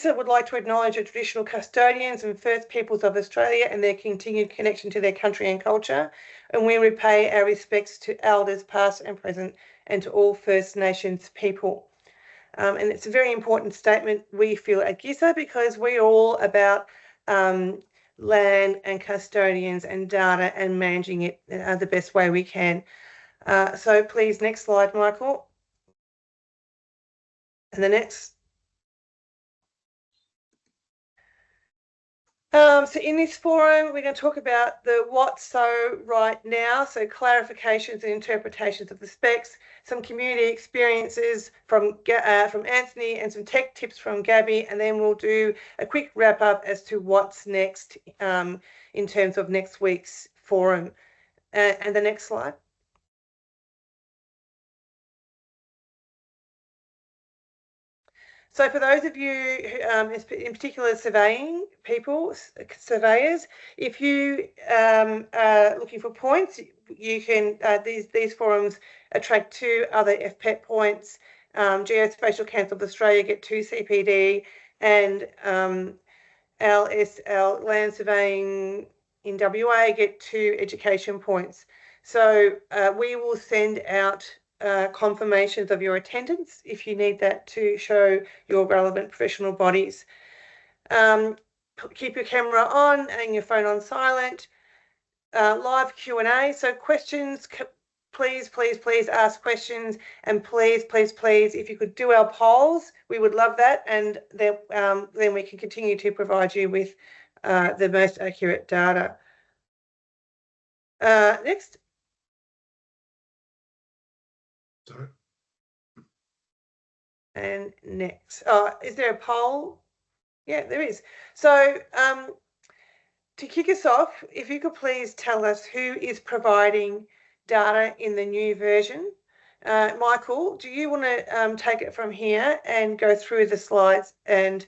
GISA would like to acknowledge the traditional custodians and First Peoples of Australia and their continued connection to their country and culture, and we repay our respects to elders past and present and to all First Nations people. And it's a very important statement, we feel, at GISA, because we're all about land and custodians and data and managing it the best way we can. So please, next slide, Michael. And the next. So in this forum, we're going to talk about the what's so right now, so clarifications and interpretations of the specs, some community experiences from Anthony and some tech tips from Gaby, and then we'll do a quick wrap up as to what's next in terms of next week's forum. And the next slide. So for those of you who, in particular surveyors, if you are looking for points, you can, these forums attract 2 other FPET points. Geospatial Council of Australia get 2 CPD, and LSL Land Surveying in WA get 2 education points. So we will send out confirmations of your attendance if you need that to show your relevant professional bodies. Keep your camera on and your phone on silent. Live Q&A, so questions, please ask questions, and please, if you could do our polls, we would love that, and then we can continue to provide you with the most accurate data. Next. Sorry. And next. Is there a poll? Yeah, there is. So to kick us off, if you could please tell us who is providing data in the new version. Michael, do you want to take it from here and go through the slides and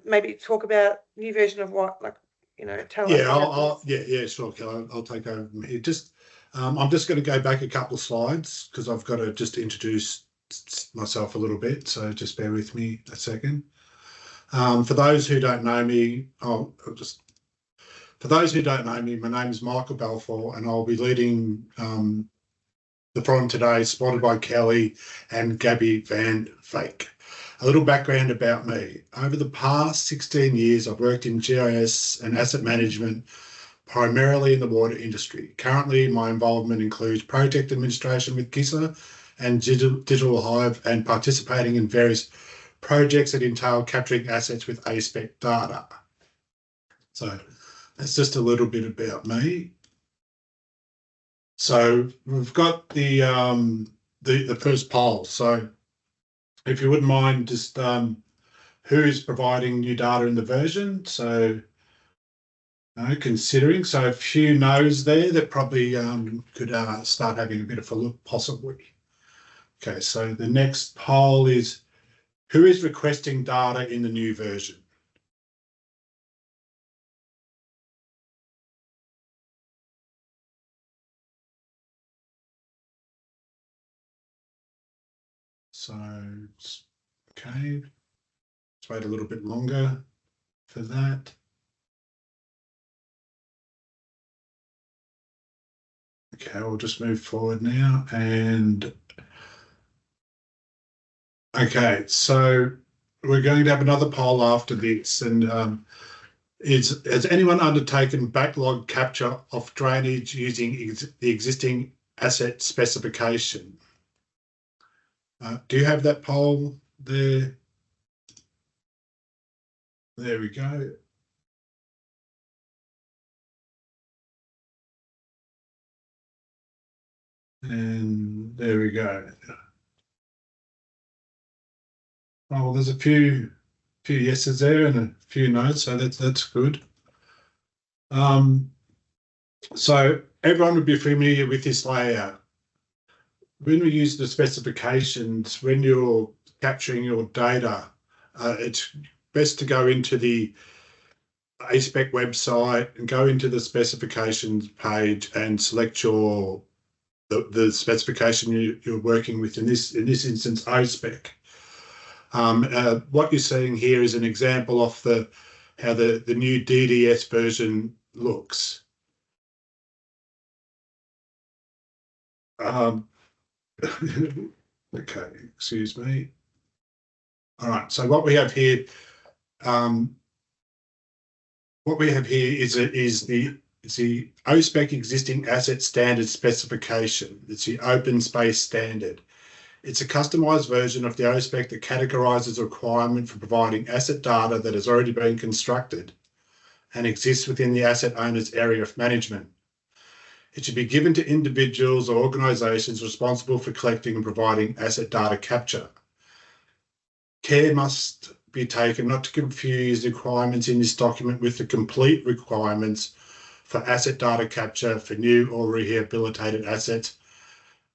maybe talk about new version of what, like, you know, tell us. Yeah, sure, Kelly. I'll take over from here. I'm just going to go back a couple of slides because I've got to just introduce myself a little bit. So just bear with me a second. For those who don't know me, my name is Michael Balfour, and I'll be leading the forum today, spotted by Kelly and Gaby Van Fake. A little background about me. Over the past 16 years, I've worked in GIS and asset management, primarily in the water industry. Currently, my involvement includes project administration with GISA and Digital Hive, and participating in various projects that entail capturing assets with A-SPEC data. So that's just a little bit about me. So we've got the first poll. So if you wouldn't mind, just who is providing new data in the version? So considering, so a few no's there that probably could start having a bit of a look, possibly. Okay, so the next poll is, who is requesting data in the new version? So, okay, let's wait a little bit longer for that. Okay, we'll just move forward now. And okay, so we're going to have another poll after this. And has anyone undertaken backlog capture of drainage using the existing asset specification? Do you have that poll there? There we go. And there we go. Oh, well, there's a few yeses there and a few no's, so that's good. So everyone would be familiar with this layout. When we use the specifications, when you're capturing your data, it's best to go into the A-SPEC website and go into the specifications page and select the specification you're working with. In this instance, O-SPEC. What you're seeing here is an example of how the new DDS version looks. Okay, excuse me. All right, so what we have here, is the O-Spec existing asset standard specification. It's the open space standard. It's a customized version of the O-Spec that categorizes a requirement for providing asset data that has already been constructed and exists within the asset owner's area of management. It should be given to individuals or organisations responsible for collecting and providing asset data capture. Care must be taken not to confuse the requirements in this document with the complete requirements for asset data capture for new or rehabilitated assets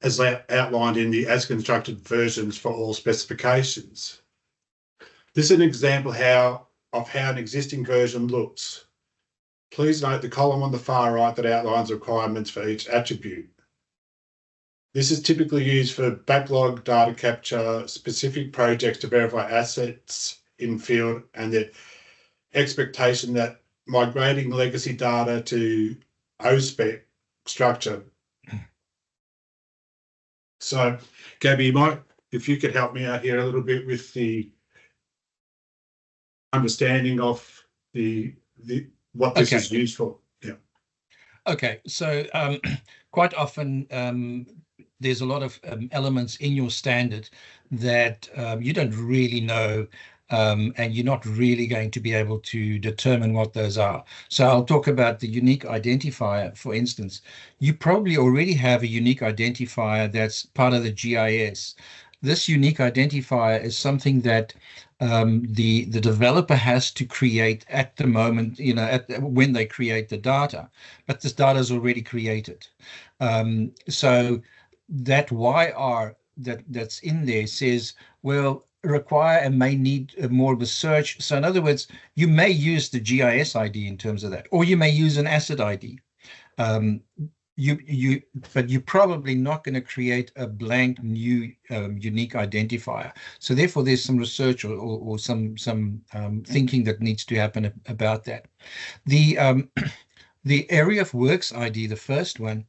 as outlined in the as constructed versions for all specifications. This is an example of how an existing version looks. Please note the column on the far right that outlines requirements for each attribute. This is typically used for backlog data capture, specific projects to verify assets in field, and the expectation that migrating legacy data to O-Spec structure. So, Gaby, if you could help me out here a little bit with the understanding of what this is used for. Yeah. Okay, so quite often there's a lot of elements in your standard that you don't really know, and you're not really going to be able to determine what those are. So I'll talk about the unique identifier, for instance. You probably already have a unique identifier that's part of the GIS. This unique identifier is something that the developer has to create at the moment, when they create the data, but this data is already created. So that YR that's in there says, well, require and may need more of a search. So in other words, you may use the GIS ID in terms of that, or you may use an asset ID. But you're probably not going to create a blank new unique identifier. So therefore, there's some research or some thinking that needs to happen about that. The area of works ID, the first one,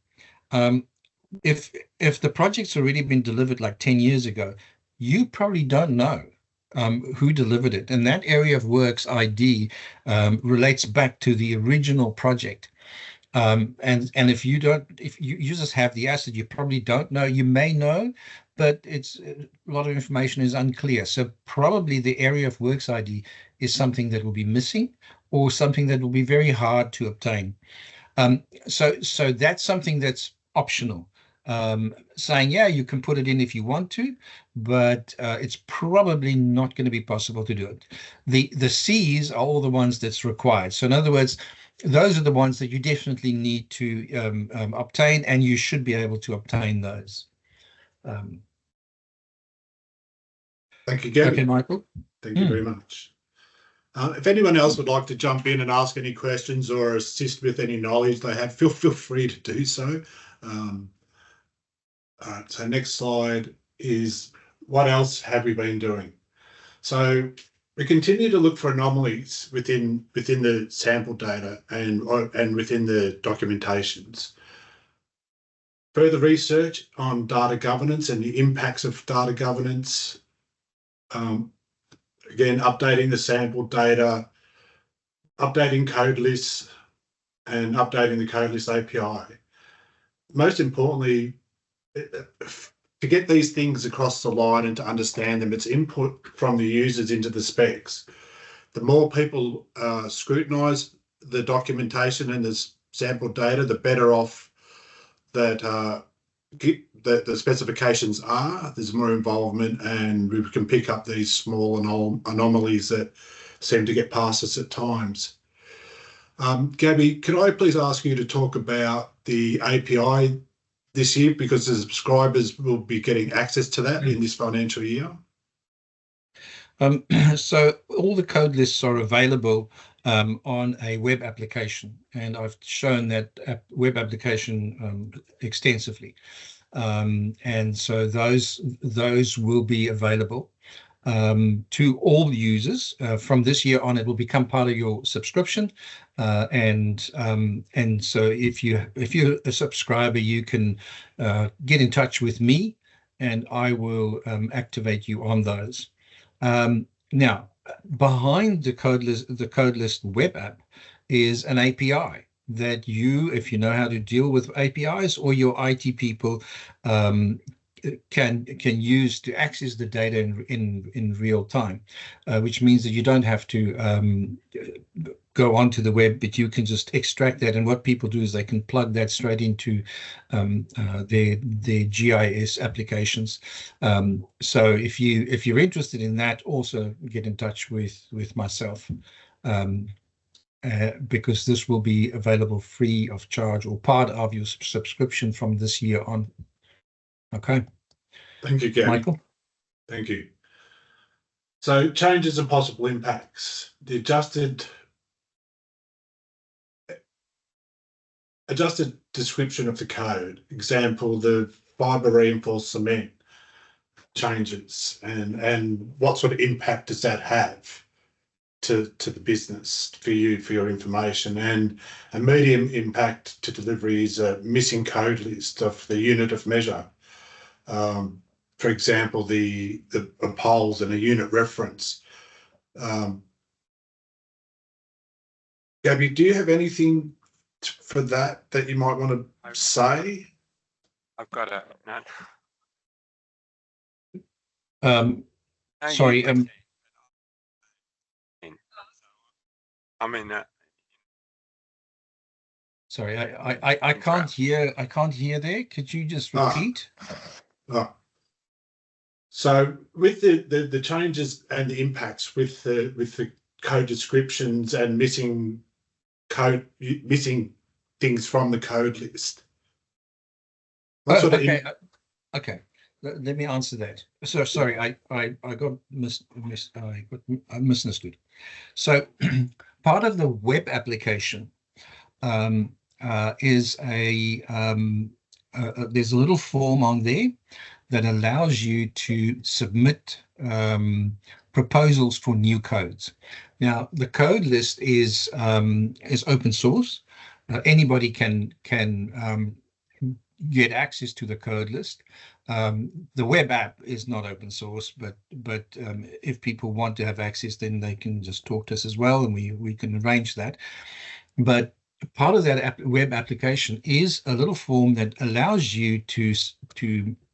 if the project's already been delivered like 10 years ago, you probably don't know who delivered it, and that area of works ID relates back to the original project. And if you just have the asset, you probably don't know. You may know, but it's a lot of information is unclear. So probably the area of works ID is something that will be missing, or something that will be very hard to obtain. So that's something that's optional. Saying, yeah, you can put it in if you want to, but it's probably not going to be possible to do it. The C's are all the ones that's required. So in other words, those are the ones that you definitely need to obtain, and you should be able to obtain those. Thank you, Gaby. Okay, Michael. Thank you very much. If anyone else would like to jump in and ask any questions or assist with any knowledge they have, feel free to do so. All right, so next slide is what else have we been doing? So we continue to look for anomalies within the sample data and within the documentations. Further research on data governance and the impacts of data governance. Again, updating the sample data, updating code lists, and updating the code list API. Most importantly, to get these things across the line and to understand them, it's input from the users into the specs. The more people scrutinise the documentation and the sample data, the better off that the specifications are. There's more involvement, and we can pick up these small anomalies that seem to get past us at times. Gaby, could I please ask you to talk about the API this year, because the subscribers will be getting access to that in this financial year? So all the code lists are available on a web application, and I've shown that web application extensively. And so those will be available. to all users. From this year on, it will become part of your subscription, and so if you're a subscriber, you can get in touch with me, and I will activate you on those. Now, behind the CodeList web app is an API that you, if you know how to deal with APIs, or your IT people can use to access the data in real time, which means that you don't have to go onto the web, but you can just extract that. And what people do is they can plug that straight into their GIS applications. So if you're interested in that, also get in touch with myself, because this will be available free of charge or part of your subscription from this year on. Okay. Thank you, Gaby. Michael? Thank you. So changes and possible impacts. The adjusted description of the code. Example, the fibre reinforced cement changes, and what sort of impact does that have to the business, for you, for your information? And a medium impact to delivery is a missing code list of the unit of measure. For example, the poles and a unit reference. Gaby, do you have anything for that you might want to say? I've got a Sorry. I mean, sorry, I can't hear. I can't hear there. Could you just repeat? So with the changes and the impacts with the code descriptions and missing things from the code list. Okay. Okay. Let me answer that. So sorry, I got I misunderstood. So part of the web application is there's a little form on there that allows you to submit proposals for new codes. Now, the code list is open source. Anybody can get access to the code list. The web app is not open source, but if people want to have access, then they can just talk to us as well, and we can arrange that. But part of that web application is a little form that allows you to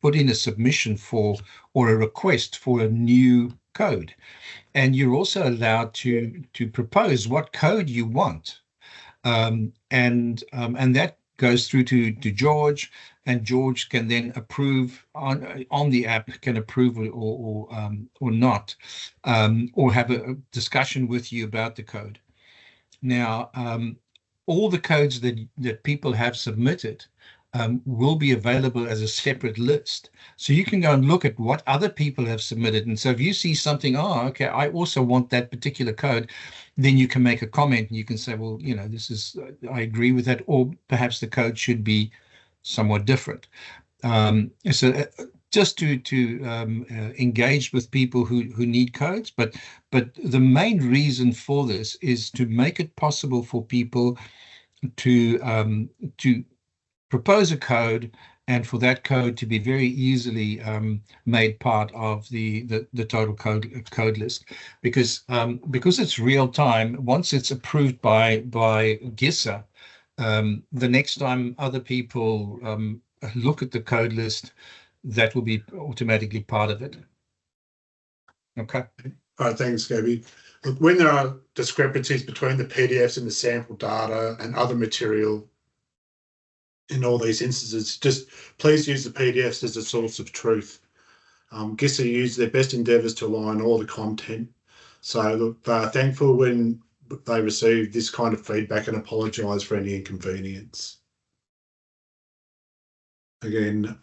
put in a submission for, or a request for, a new code, and you're also allowed to propose what code you want, and that goes through to George, and George can then approve on the app, can approve or not, or have a discussion with you about the code. Now, all the codes that people have submitted will be available as a separate list. So you can go and look at what other people have submitted. And so if you see something, okay, I also want that particular code, then you can make a comment and you can say, well, this is, I agree with that, or perhaps the code should be somewhat different. So just to engage with people who need codes, but the main reason for this is to make it possible for people to propose a code, and for that code to be very easily made part of the total code list, because it's real time. Once it's approved by GISA, the next time other people look at the code list, that will be automatically part of it. Okay. All right, thanks, Gaby. Look, when there are discrepancies between the PDFs and the sample data and other material in all these instances, just please use the PDFs as a source of truth. GISA use their best endeavours to align all the content. So look, thankful when they receive this kind of feedback and apologise for any inconvenience. Again,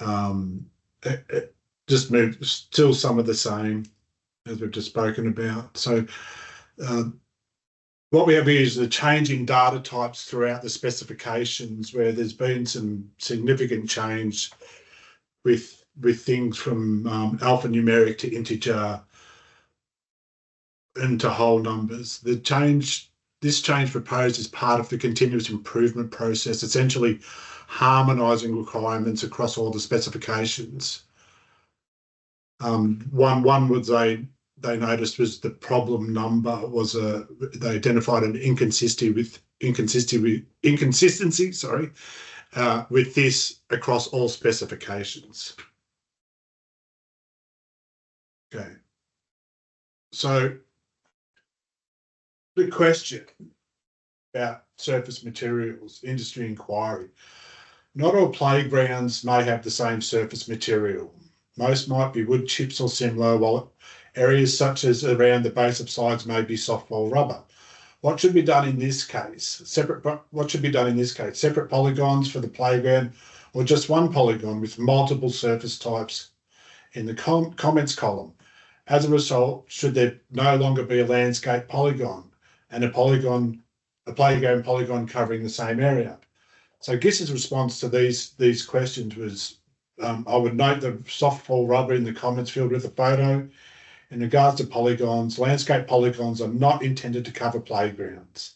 just still some of the same as we've just spoken about. So what we have here is the changing data types throughout the specifications, where there's been some significant change with things from alphanumeric to integer, into whole numbers. This change proposed is part of the continuous improvement process, essentially harmonising requirements across all the specifications. One was they noticed was the problem number was they identified an inconsistency with this across all specifications. Okay, so the question about surface materials, industry inquiry. Not all playgrounds may have the same surface material. Most might be wood chips or similar, while areas such as around the base of sides may be softball rubber. What should be done in this case? Separate polygons for the playground, or just one polygon with multiple surface types in the comments column? As a result, should there no longer be a landscape polygon and a playground polygon covering the same area? So Giss's response to these questions was, I would note the softball rubber in the comments field with a photo. In regards to polygons, landscape polygons are not intended to cover playgrounds.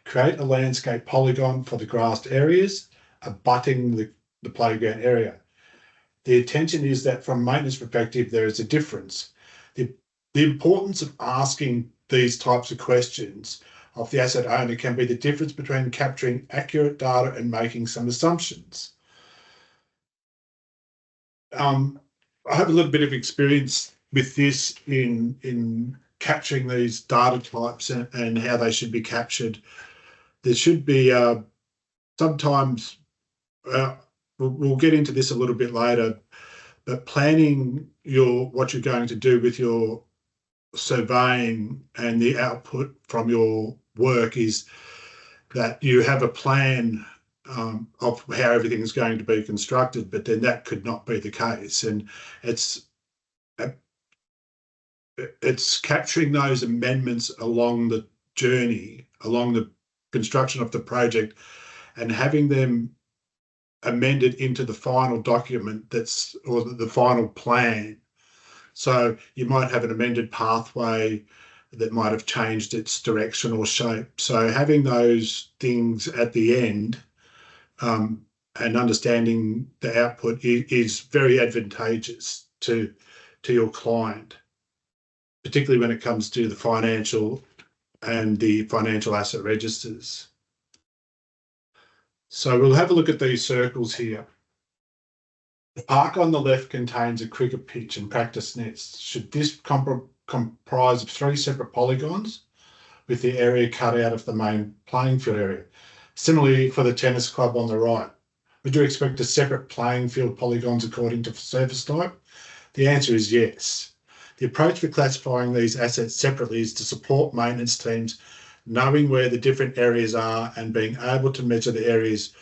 Create a landscape polygon for the grassed areas abutting the playground area. The intention is that from maintenance perspective, there is a difference. The importance of asking these types of questions of the asset owner can be the difference between capturing accurate data and making some assumptions. I have a little bit of experience with this in capturing these data types and how they should be captured. There should be sometimes, we'll get into this a little bit later, but planning what you're going to do with your surveying and the output from your work is that you have a plan of how everything is going to be constructed, but then that could not be the case. And it's capturing those amendments along the journey, along the construction of the project, and having them amended into the final document or the final plan. So you might have an amended pathway that might have changed its direction or shape. So having those things at the end and understanding the output is very advantageous to your client, particularly when it comes to the financial and the financial asset registers. So we'll have a look at these circles here. The park on the left contains a cricket pitch and practice nets. Should this comprise of 3 separate polygons with the area cut out of the main playing field area? Similarly, for the tennis club on the right, would you expect a separate playing field polygons according to surface type? The answer is yes. The approach for classifying these assets separately is to support maintenance teams knowing where the different areas are and being able to measure the areas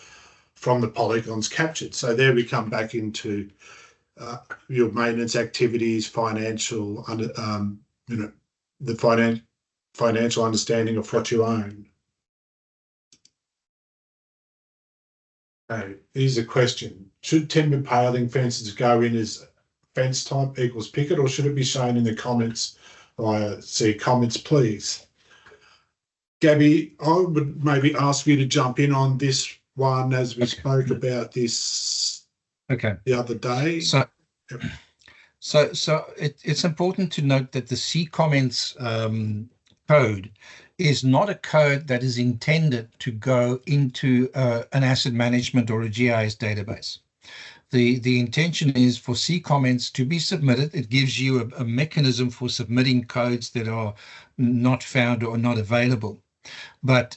from the polygons captured. So there we come back into your maintenance activities, financial, the financial understanding of what you own. Okay, here's a question. Should timber paling fences go in as fence type equals picket, or should it be shown in the comments via see comments, please? Gaby, I would maybe ask you to jump in on this one as we spoke about this the other day. So it's important to note that the C comments code is not a code that is intended to go into an asset management or a GIS database. The intention is for C comments to be submitted. It gives you a mechanism for submitting codes that are not found or not available. But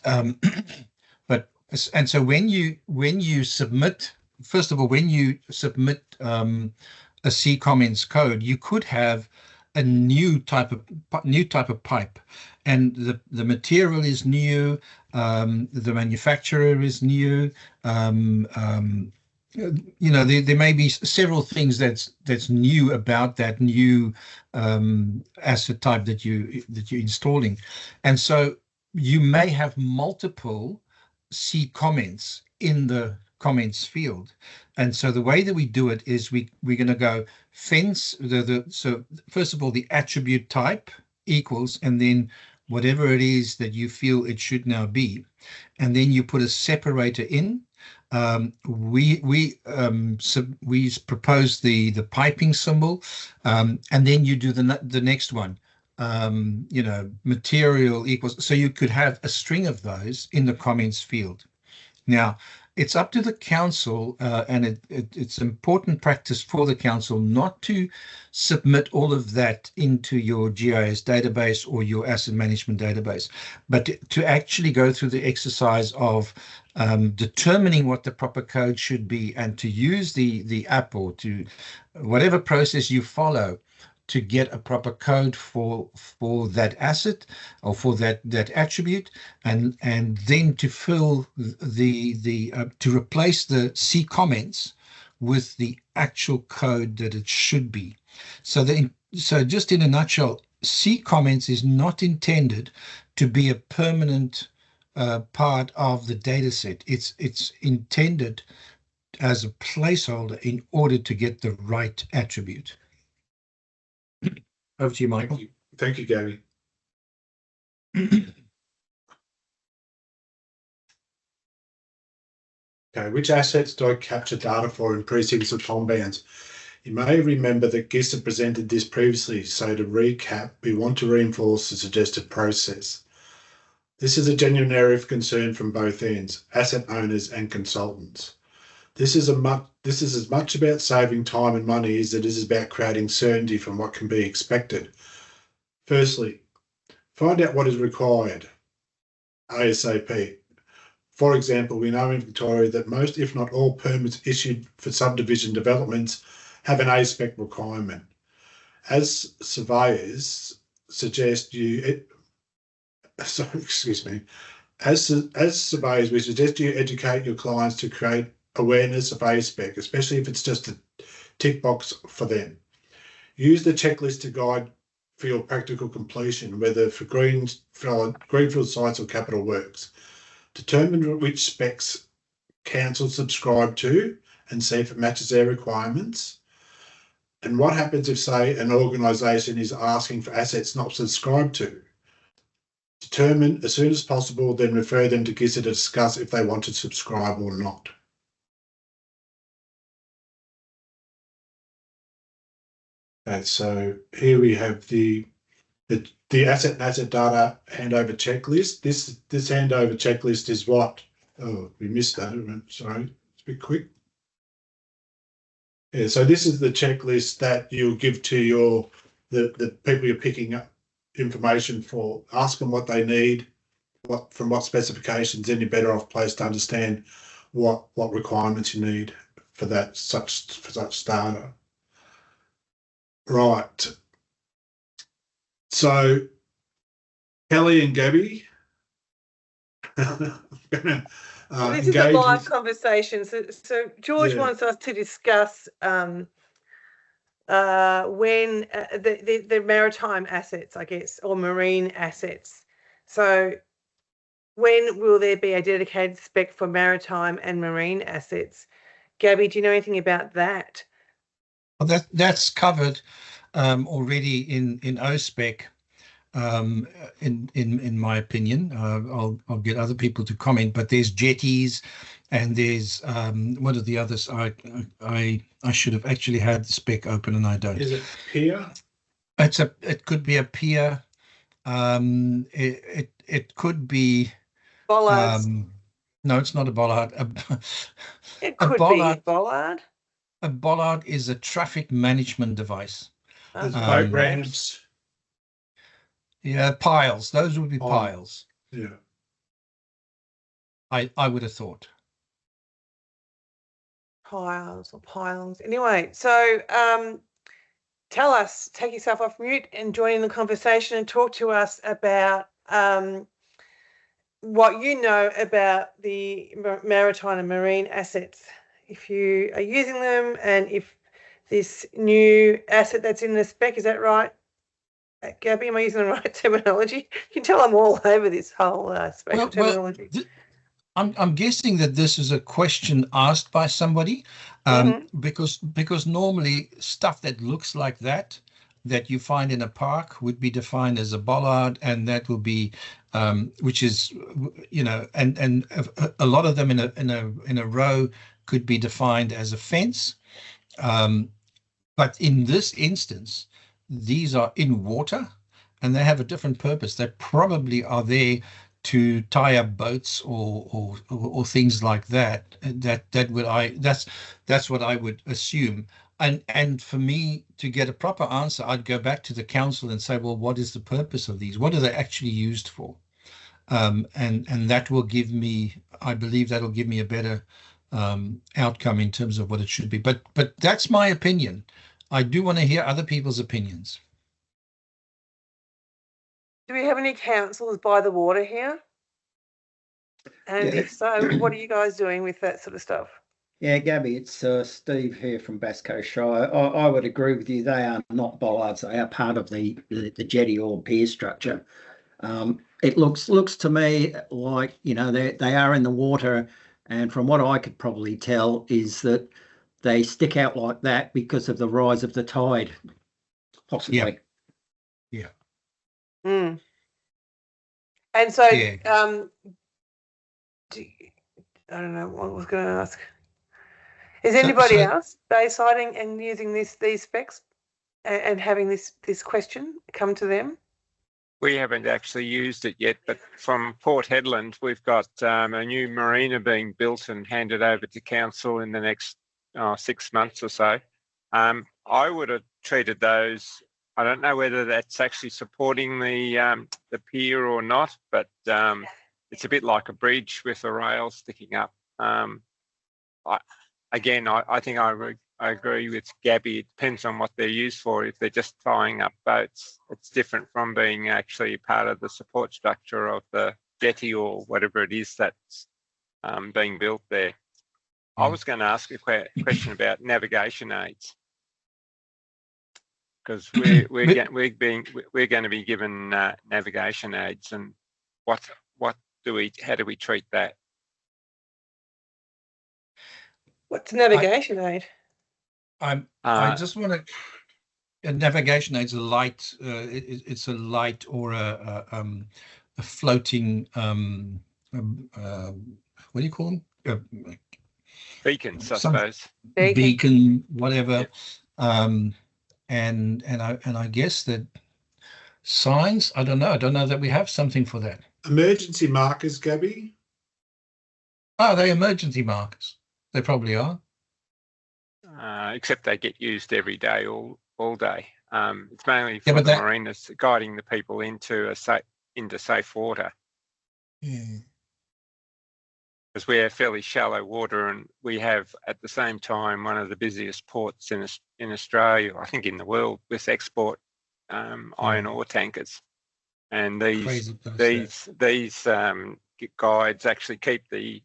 so when you submit, first of all, when you submit a C comments code, you could have a new type of pipe, and the material is new, the manufacturer is new. There may be several things that's new about that new asset type that you're installing, and so you may have multiple C comments in the comments field. And so the way that we do it is we're going to go fence so first of all the attribute type equals, and then whatever it is that you feel it should now be, and then you put a separator in. We propose the piping symbol, and then you do the next one. Material equals. So you could have a string of those in the comments field. Now, it's up to the council, and it's important practice for the council not to submit all of that into your GIS database or your asset management database, but to actually go through the exercise of determining what the proper code should be, and to use the app or to whatever process you follow to get a proper code for that asset or for that attribute, and then to fill to replace the C comments with the actual code that it should be. So just in a nutshell, C comments is not intended to be a permanent part of the data set. It's intended as a placeholder in order to get the right attribute. Over to you, Michael. Thank you, Gaby. Okay, which assets do I capture data for in precincts of compounds? You may remember that GIS had presented this previously, so to recap, we want to reinforce the suggested process. This is a genuine area of concern from both ends, asset owners and consultants. This is as much about saving time and money as it is about creating certainty from what can be expected. Firstly, find out what is required ASAP. For example, we know in Victoria that most, if not all, permits issued for subdivision developments have an A-SPEC requirement. As surveyors, As surveyors, we suggest you educate your clients to create awareness of A-SPEC, especially if it's just a tick box for them. Use the checklist to guide for your practical completion, whether for greenfield sites or capital works. Determine which specs council subscribe to and see if it matches their requirements. And what happens if, say, an organisation is asking for assets not subscribed to? Determine as soon as possible, then refer them to GIS to discuss if they want to subscribe or not. Okay, so here we have the asset and asset data handover checklist. This handover checklist is what? Oh, we missed that. Sorry, it's a bit quick. Yeah, so this is the checklist that you'll give to the people you're picking up information for. Ask them what they need, from what specifications, then you're better off placed to understand what requirements you need for such data. Right. So Kelly and Gaby, this is a live conversation. So George wants us to discuss when the maritime assets, I guess, or marine assets. So when will there be a dedicated spec for maritime and marine assets? Gaby, do you know anything about that? Well, that's covered already in O-Spec. In my opinion, I'll get other people to comment, but there's jetties and there's what are the others? I should have actually had the spec open and I don't. Is it pier? It could be a pier. It could be bollards. No, it's not a bollard. It could be a bollard. A bollard is a traffic management device. There's boat ramps. Yeah, piles. Those would be piles. Yeah. I would have thought. Piles or pylons. Anyway, so tell us, take yourself off mute and join in the conversation and talk to us about what you know about the maritime and marine assets, if you are using them, and if this new asset that's in the spec, is that right? Gaby, am I using the right terminology? You can tell I'm all over this whole spectral terminology. I'm guessing that this is a question asked by somebody, because normally stuff that looks like that that you find in a park would be defined as a bollard, and that will be, which is, and a lot of them in a row could be defined as a fence. But in this instance, these are in water, and they have a different purpose. They probably are there to tie up boats or things like that. That's what I would assume. And for me to get a proper answer, I'd go back to the council and say, well, what is the purpose of these? What are they actually used for? And that will give me, I believe that'll give me a better outcome in terms of what it should be. But that's my opinion. I do want to hear other people's opinions. Do we have any councillors by the water here? And Yeah. if so, what are you guys doing with that sort of stuff? Yeah, Gabby, it's Steve here from Bass Coast Shire. I would agree with you. They are not bollards. They are part of the jetty or pier structure. It looks to me like, they are in the water, and from what I could probably tell is that they stick out like that because of the rise of the tide, possibly. Yeah. Mm. And so, Yeah. I don't know what I was going to ask. Is anybody else baysiding and using these specs and having this question come to them? We haven't actually used it yet, but from Port Hedland, we've got a new marina being built and handed over to council in the next 6 months or so. I would have treated those. I don't know whether that's actually supporting the pier or not, but it's a bit like a bridge with a rail sticking up. I think I agree with Gabby. It depends on what they're used for. If they're just tying up boats, it's different from being actually part of the support structure of the jetty or whatever it is that's being built there. I was going to ask a question about navigation aids, because we're going to be given navigation aids, and how do we treat that? What's navigation aid? I just want to. A navigation aid is a light. It's a light or a floating. What do you call them? Beacons, I suppose. Beacon, whatever. Yeah. And I guess that signs. I don't know. I don't know that we have something for that. Emergency markers, Gabby. Oh, they're emergency markers. They probably are. Except they get used every day, all day. It's mainly for the marinas, guiding the people into safe water. Yeah. Because we have fairly shallow water, and we have at the same time one of the busiest ports in Australia, I think in the world, with export iron ore tankers. And these guides actually keep the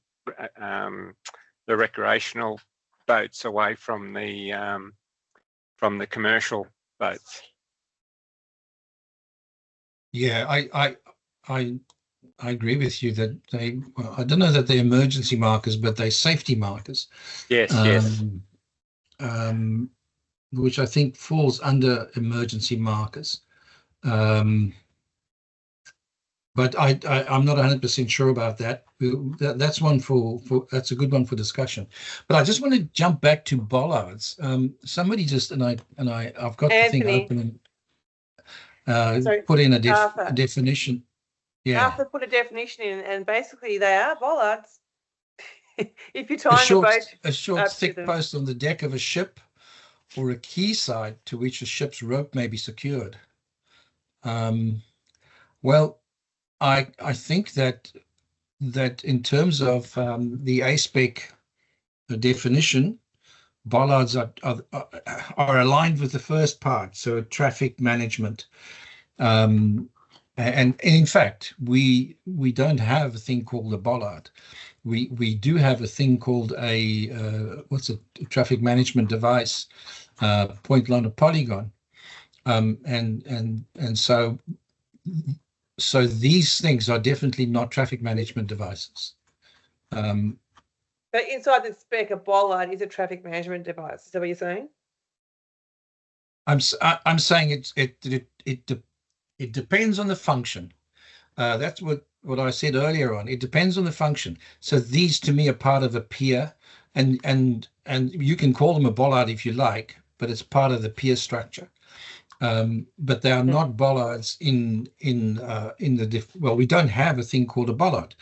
recreational boats away from the commercial boats. Yeah, I agree with you that I don't know that they're emergency markers, but they're safety markers. Yes, which I think falls under emergency markers. But I'm not 100% sure about that. That's one that's a good one for discussion. But I just want to jump back to bollards. Somebody just I've got Anthony. the thing open. Put in a definition. Yeah. Arthur put a definition in, and basically they are bollards. If you're tying a boat, a short thick post on the deck of a ship, or a quayside to which a ship's rope may be secured. Well, I think that in terms of the A-SPEC definition, bollards are aligned with the first part, so traffic management. And in fact, we don't have a thing called a bollard. We do have a thing called a traffic management device, point line or polygon, and so these things are definitely not traffic management devices. But inside the spec, a bollard is a traffic management device. Is that what you're saying? I'm saying it depends on the function. That's what I said earlier on. It depends on the function. So these to me are part of a pier, and you can call them a bollard if you like, but it's part of the pier structure. But they are not bollards in the well, we don't have a thing called a bollard.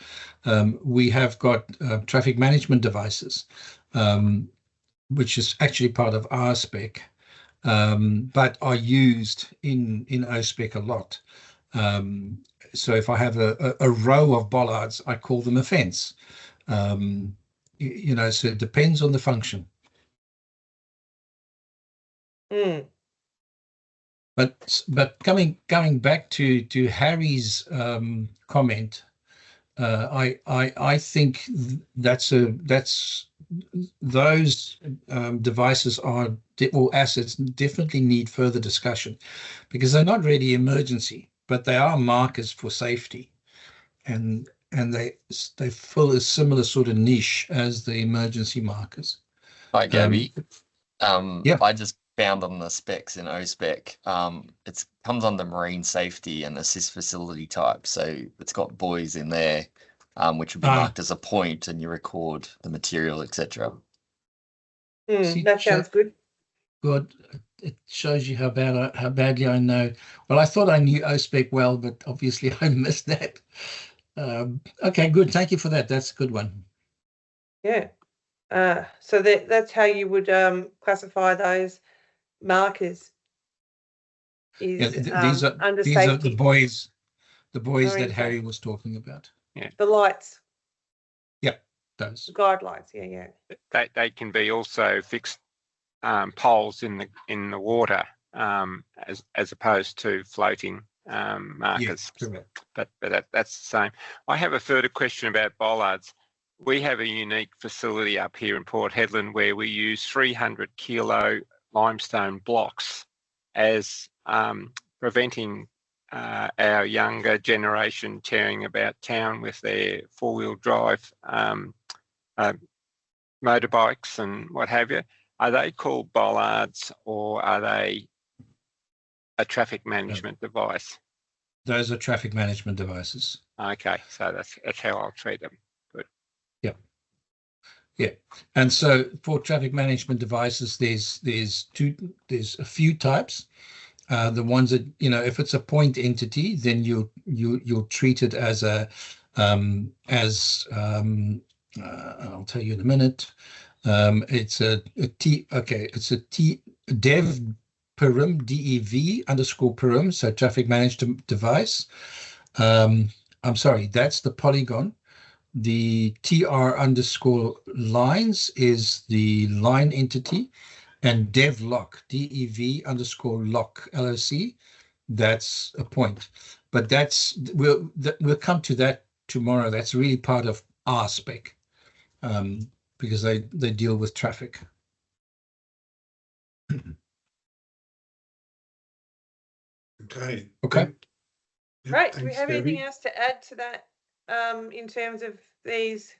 We have got traffic management devices, which is actually part of A-SPEC, but are used in O-Spec a lot. So if I have a row of bollards, I call them a fence. You know, so it depends on the function. But coming back to Harry's comment, I think those devices or assets definitely need further discussion, because they're not really emergency, but they are markers for safety, and they fill a similar sort of niche as the emergency markers. Hi, Gaby. Yeah. I just found on the specs in O-Spec, it comes under marine safety and assist facility type. So it's got buoys in there, which would be marked as a point, and you record the material, etc. That sounds good. Good. It shows you how badly I know. Well, I thought I knew O-Spec well, but obviously I missed that. Okay, good. Thank you for that. That's a good one. Yeah. So that's how you would classify those markers. These are the buoys that Harry was talking about. Yeah. The lights. Yeah, those guide lights. Yeah. They can be also fixed poles in the water, as opposed to floating markers. Yeah, correct. But that's the same. I have a further question about bollards. We have a unique facility up here in Port Hedland where we use 300 kilo limestone blocks as preventing our younger generation tearing about town with their four-wheel drive motorbikes and what have you. Are they called bollards, or are they a traffic management device? Those are traffic management devices. Okay, so that's how I'll treat them. Good. Yeah, and so for traffic management devices, there's a few types. The ones that, you know, if it's a point entity, then you'll treat it as I'll tell you in a minute. It's a dev perim, DEV _ perim, so traffic management device. I'm sorry, that's the polygon. The TR _ lines is the line entity, and dev lock, DEV _ lock, LOC, that's a point. But we'll come to that tomorrow. That's really part of A-SPEC, because they deal with traffic. Okay. Right. Thanks, Do we have Gaby. anything else to add to that in terms of these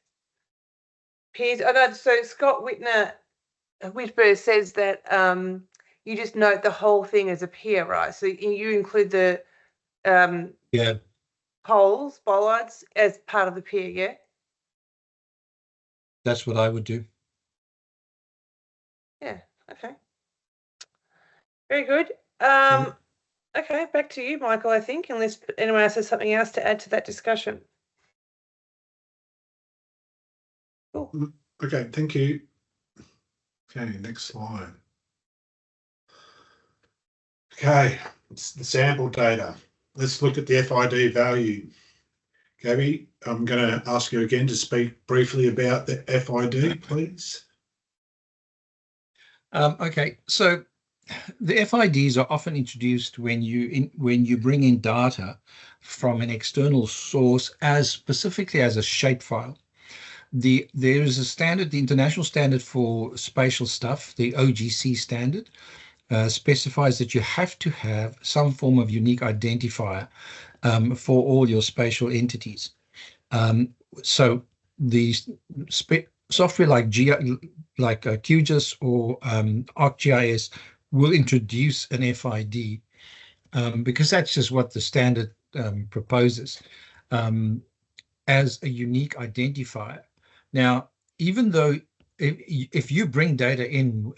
peers? I know, so Scott Whitburn says that you just note the whole thing as a peer, right? So you include the poles, bollards as part of the peer, yeah? That's what I would do. Yeah, okay. Very good. Okay, back to you, Michael, I think, unless anyone else has something else to add to that discussion. Cool. Okay, thank you. Okay, next slide. Okay, it's the sample data. Let's look at the FID value. Gaby, I'm going to ask you again to speak briefly about the FID, please. Okay, so the FIDs are often introduced when you bring in data from an external source, specifically as a shapefile. There is a standard, the international standard for spatial stuff, the OGC standard, specifies that you have to have some form of unique identifier for all your spatial entities. So the software like QGIS or ArcGIS will introduce an FID, because that's just what the standard proposes, as a unique identifier. Now, even though if you bring data in,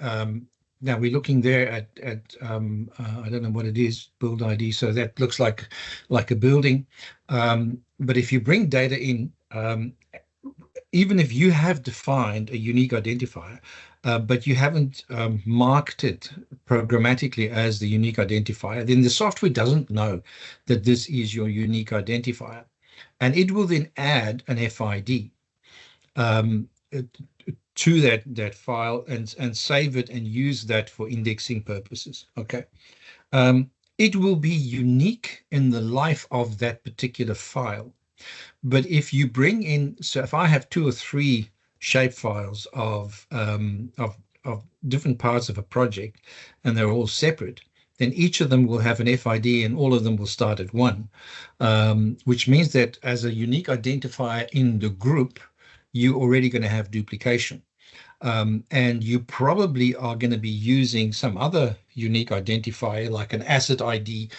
now we're looking there at I don't know what it is, build ID, so that looks like a building. But if you bring data in, even if you have defined a unique identifier, but you haven't marked it programmatically as the unique identifier, then the software doesn't know that this is your unique identifier. And it will then add an FID to that file and save it and use that for indexing purposes. Okay. It will be unique in the life of that particular file. But if you bring in, so if I have 2 or 3 shape files of different parts of a project, and they're all separate, then each of them will have an FID and all of them will start at 1, which means that as a unique identifier in the group, you're already going to have duplication. And you probably are going to be using some other unique identifier like an asset ID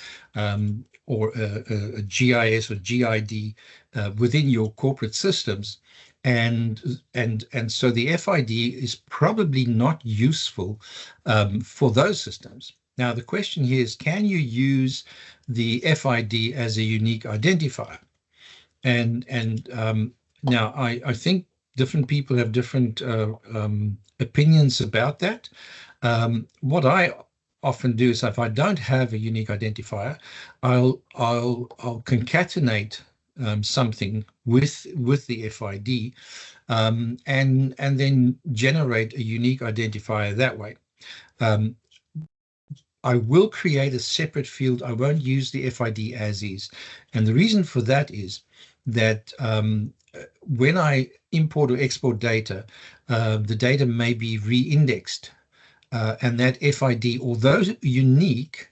or a GIS or GID within your corporate systems. And so the FID is probably not useful for those systems. Now, the question here is, can you use the FID as a unique identifier? And now I think different people have different opinions about that. What I often do is, if I don't have a unique identifier, I'll concatenate something with the FID and then generate a unique identifier that way. I will create a separate field. I won't use the FID as is. And the reason for that is that when I import or export data, the data may be re-indexed, and that FID, although unique,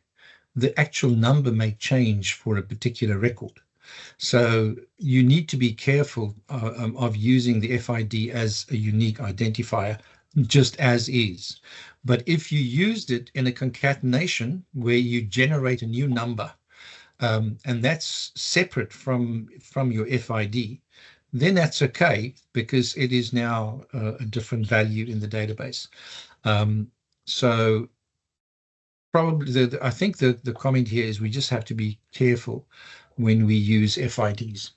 the actual number may change for a particular record. So you need to be careful of using the FID as a unique identifier, just as is. But if you used it in a concatenation where you generate a new number, and that's separate from your FID, then that's okay, because it is now a different value in the database. So probably I think the comment here is we just have to be careful when we use FIDs.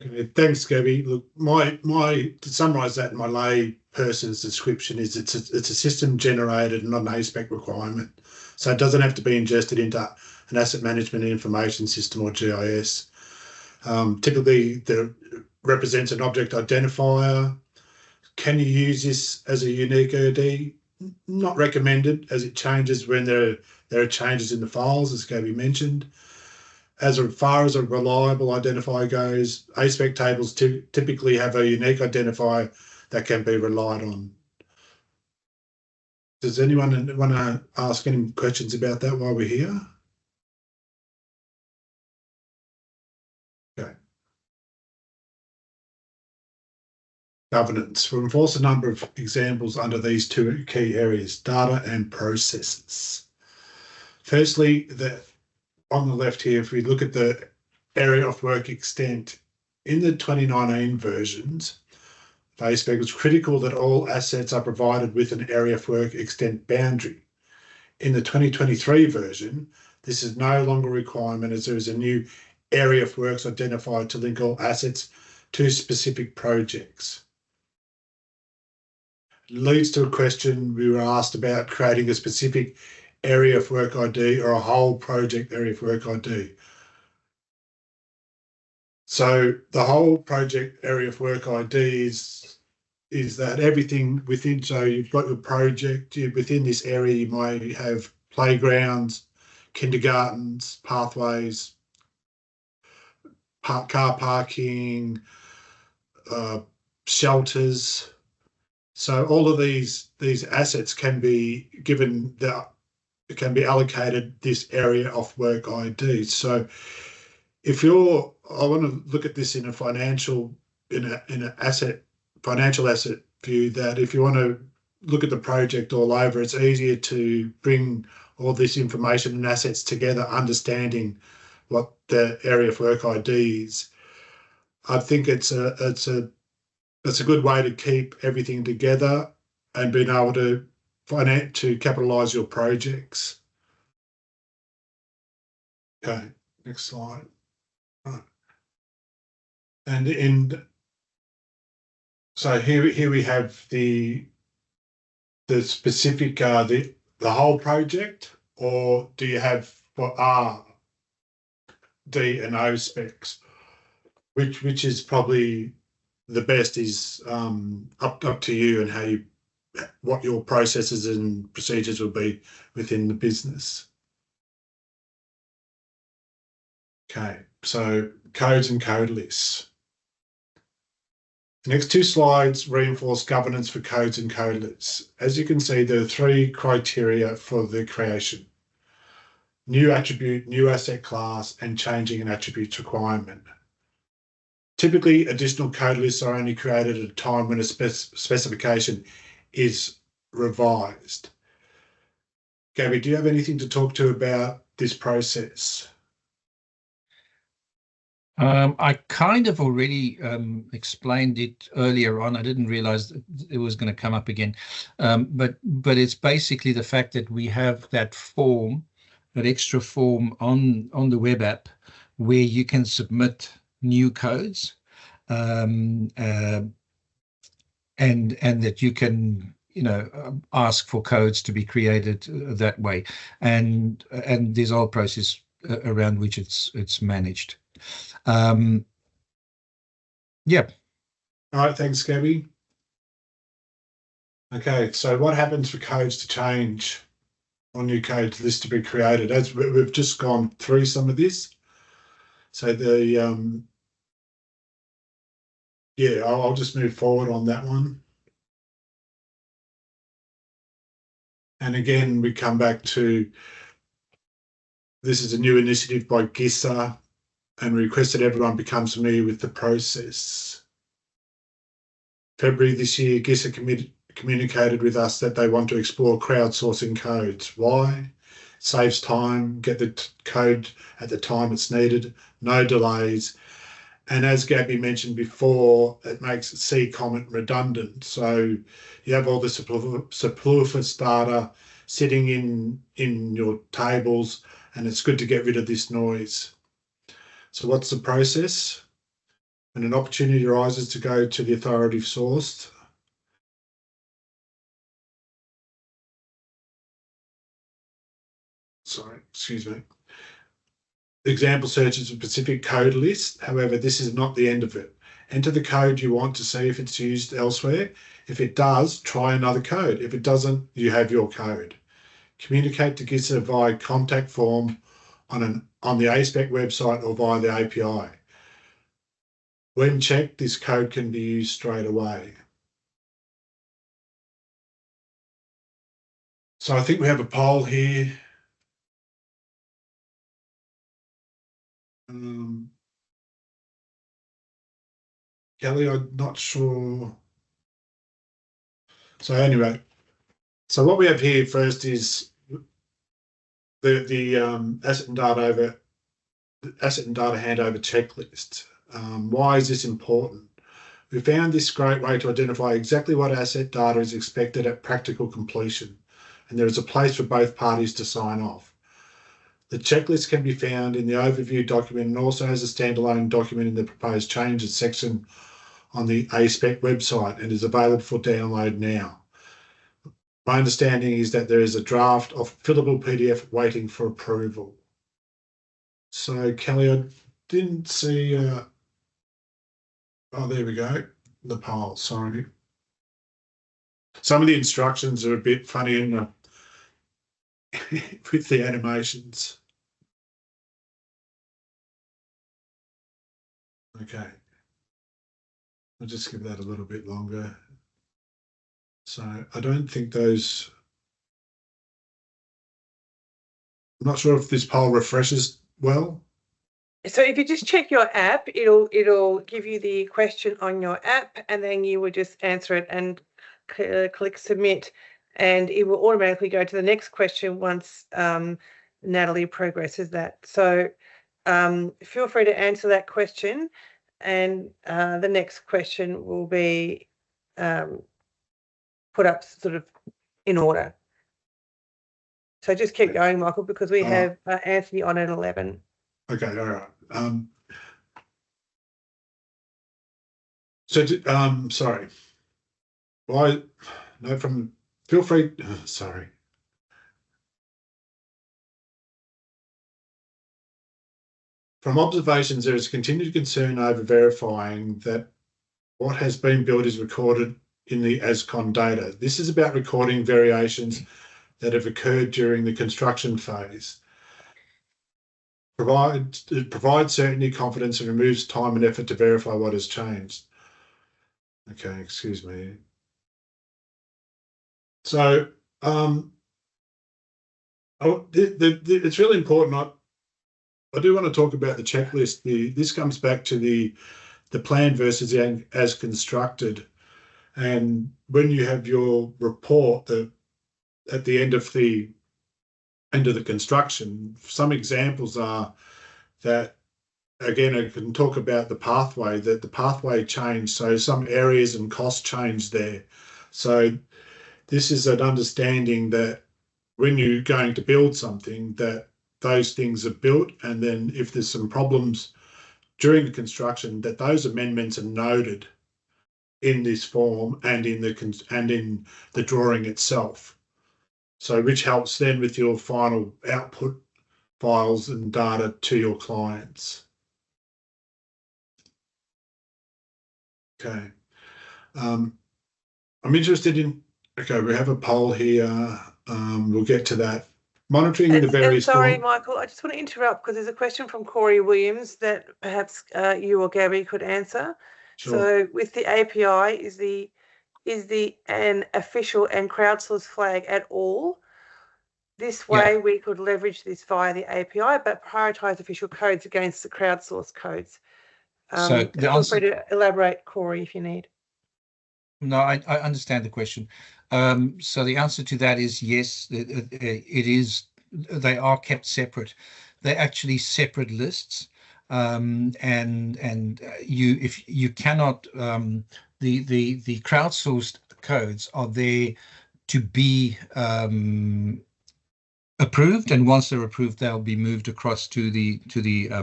Okay, thanks, Gaby. Look, to summarise that in my lay person's description is it's a system generated, not an A-SPEC requirement. So it doesn't have to be ingested into an asset management information system or GIS. Typically, there represents an object identifier. Can you use this as a unique ID? Not recommended, as it changes when there are changes in the files, as Gaby mentioned. As far as a reliable identifier goes, A-SPEC tables typically have a unique identifier that can be relied on. Does anyone want to ask any questions about that while we're here? Okay. Governance. We'll enforce a number of examples under these 2 key areas, data and processes. Firstly, on the left here, if we look at the area of work extent, in the 2019 versions, A-SPEC was critical that all assets are provided with an area of work extent boundary. In the 2023 version, this is no longer a requirement, as there is a new area of works identified to link all assets to specific projects. It leads to a question we were asked about creating a specific area of work ID or a whole project area of work ID. So the whole project area of work ID is that everything within, so you've got your project, within this area you might have playgrounds, kindergartens, pathways, car parking, shelters. So all of these assets can be given it can be allocated this area of work ID. So if I want to look at this in a financial asset view, that if you want to look at the project all over, it's easier to bring all this information and assets together, understanding what the area of work ID is. I think it's a good way to keep everything together and being able to capitalise your projects. Okay, next slide. Right. And so here we have the specific the whole project, or do you have what are D and O specs? Which is probably the best is up to you and what your processes and procedures will be within the business. Okay, so codes and code lists. The next two slides reinforce governance for codes and code lists. As you can see, there are three criteria for the creation: new attribute, new asset class, and changing an attribute's requirement. Typically, additional code lists are only created at a time when a specification is revised. Gaby, do you have anything to talk to about this process? I kind of already explained it earlier on. I didn't realize it was going to come up again. But it's basically the fact that we have that form, that extra form on the web app where you can submit new codes and that you can ask for codes to be created that way, and there's a whole process around which it's managed. Yeah. All right, thanks, Gaby. Okay, so what happens for codes to change on new codes list to be created? As we've just gone through some of this. So I'll just move forward on that one. And again, we come back to this is a new initiative by GISA, and requested everyone become familiar with the process. February this year, GISA communicated with us that they want to explore crowdsourcing codes. Why? Saves time, get the code at the time it's needed, no delays. And as Gaby mentioned before, it makes C comment redundant. So you have all the superfluous data sitting in your tables, and it's good to get rid of this noise. So what's the process? When an opportunity arises to go to the authoritative source, the example search is a specific code list. However, this is not the end of it. Enter the code you want to see if it's used elsewhere. If it does, try another code. If it doesn't, you have your code. Communicate to GISA via contact form on the A-SPEC website or via the API. When checked, this code can be used straight away. So I think we have a poll here. Kelly, I'm not sure. So anyway, so what we have here first is the asset and data handover checklist. Why is this important? We found this great way to identify exactly what asset data is expected at practical completion, and there is a place for both parties to sign off. The checklist can be found in the overview document and also as a standalone document in the proposed changes section on the A-SPEC website and is available for download now. My understanding is that there is a draft of fillable PDF waiting for approval. So Kelly, I didn't see, oh, there we go, the poll, sorry. Some of the instructions are a bit funny in with the animations. Okay. I'll just give that a little bit longer. So I don't think those, I'm not sure if this poll refreshes well. So if you just check your app, it'll give you the question on your app, and then you would just answer it. And click submit, and it will automatically go to the next question once Natalie progresses that. So feel free to answer that question, and the next question will be put up sort of in order. So just keep going, Michael, because we have Anthony on at 11. Okay, all right. Sorry. Well, no, feel free. Sorry. From observations, there is continued concern over verifying that what has been built is recorded in the ASCON data. This is about recording variations that have occurred during the construction phase. It provides certainty, confidence, and removes time and effort to verify what has changed. Okay, excuse me. So it's really important. I do want to talk about the checklist. This comes back to the plan versus as constructed. And when you have your report that at the end of the construction, some examples are that, again, I can talk about the pathway, that the pathway changed. So some areas and costs changed there. So this is an understanding that when you're going to build something, that those things are built, and then if there's some problems during the construction, that those amendments are noted in this form and in the drawing itself. So which helps then with your final output files and data to your clients. Okay. I'm interested in, okay, we have a poll here. We'll get to that. Monitoring the various... Sorry, Michael, I just want to interrupt because there's a question from Corey Williams that perhaps you or Gabby could answer. Sure. So with the API, is an official and crowdsourced flag at all? This way we could leverage this via the API, but prioritize official codes against the crowdsourced codes. So the feel free to elaborate, Corey, if you need. No, I understand the question. So the answer to that is yes, it is. They are kept separate. They're actually separate lists, and if you cannot, the crowdsourced codes are there to be approved, and once they're approved, they'll be moved across to the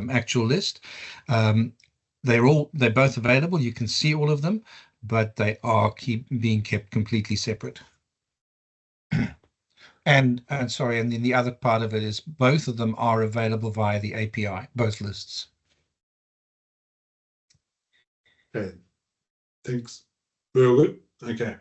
actual list. They're both available. You can see all of them, but they are being kept completely separate. And sorry, and then the other part of it is both of them are available via the API, both lists. Okay, thanks. Real good. Okay,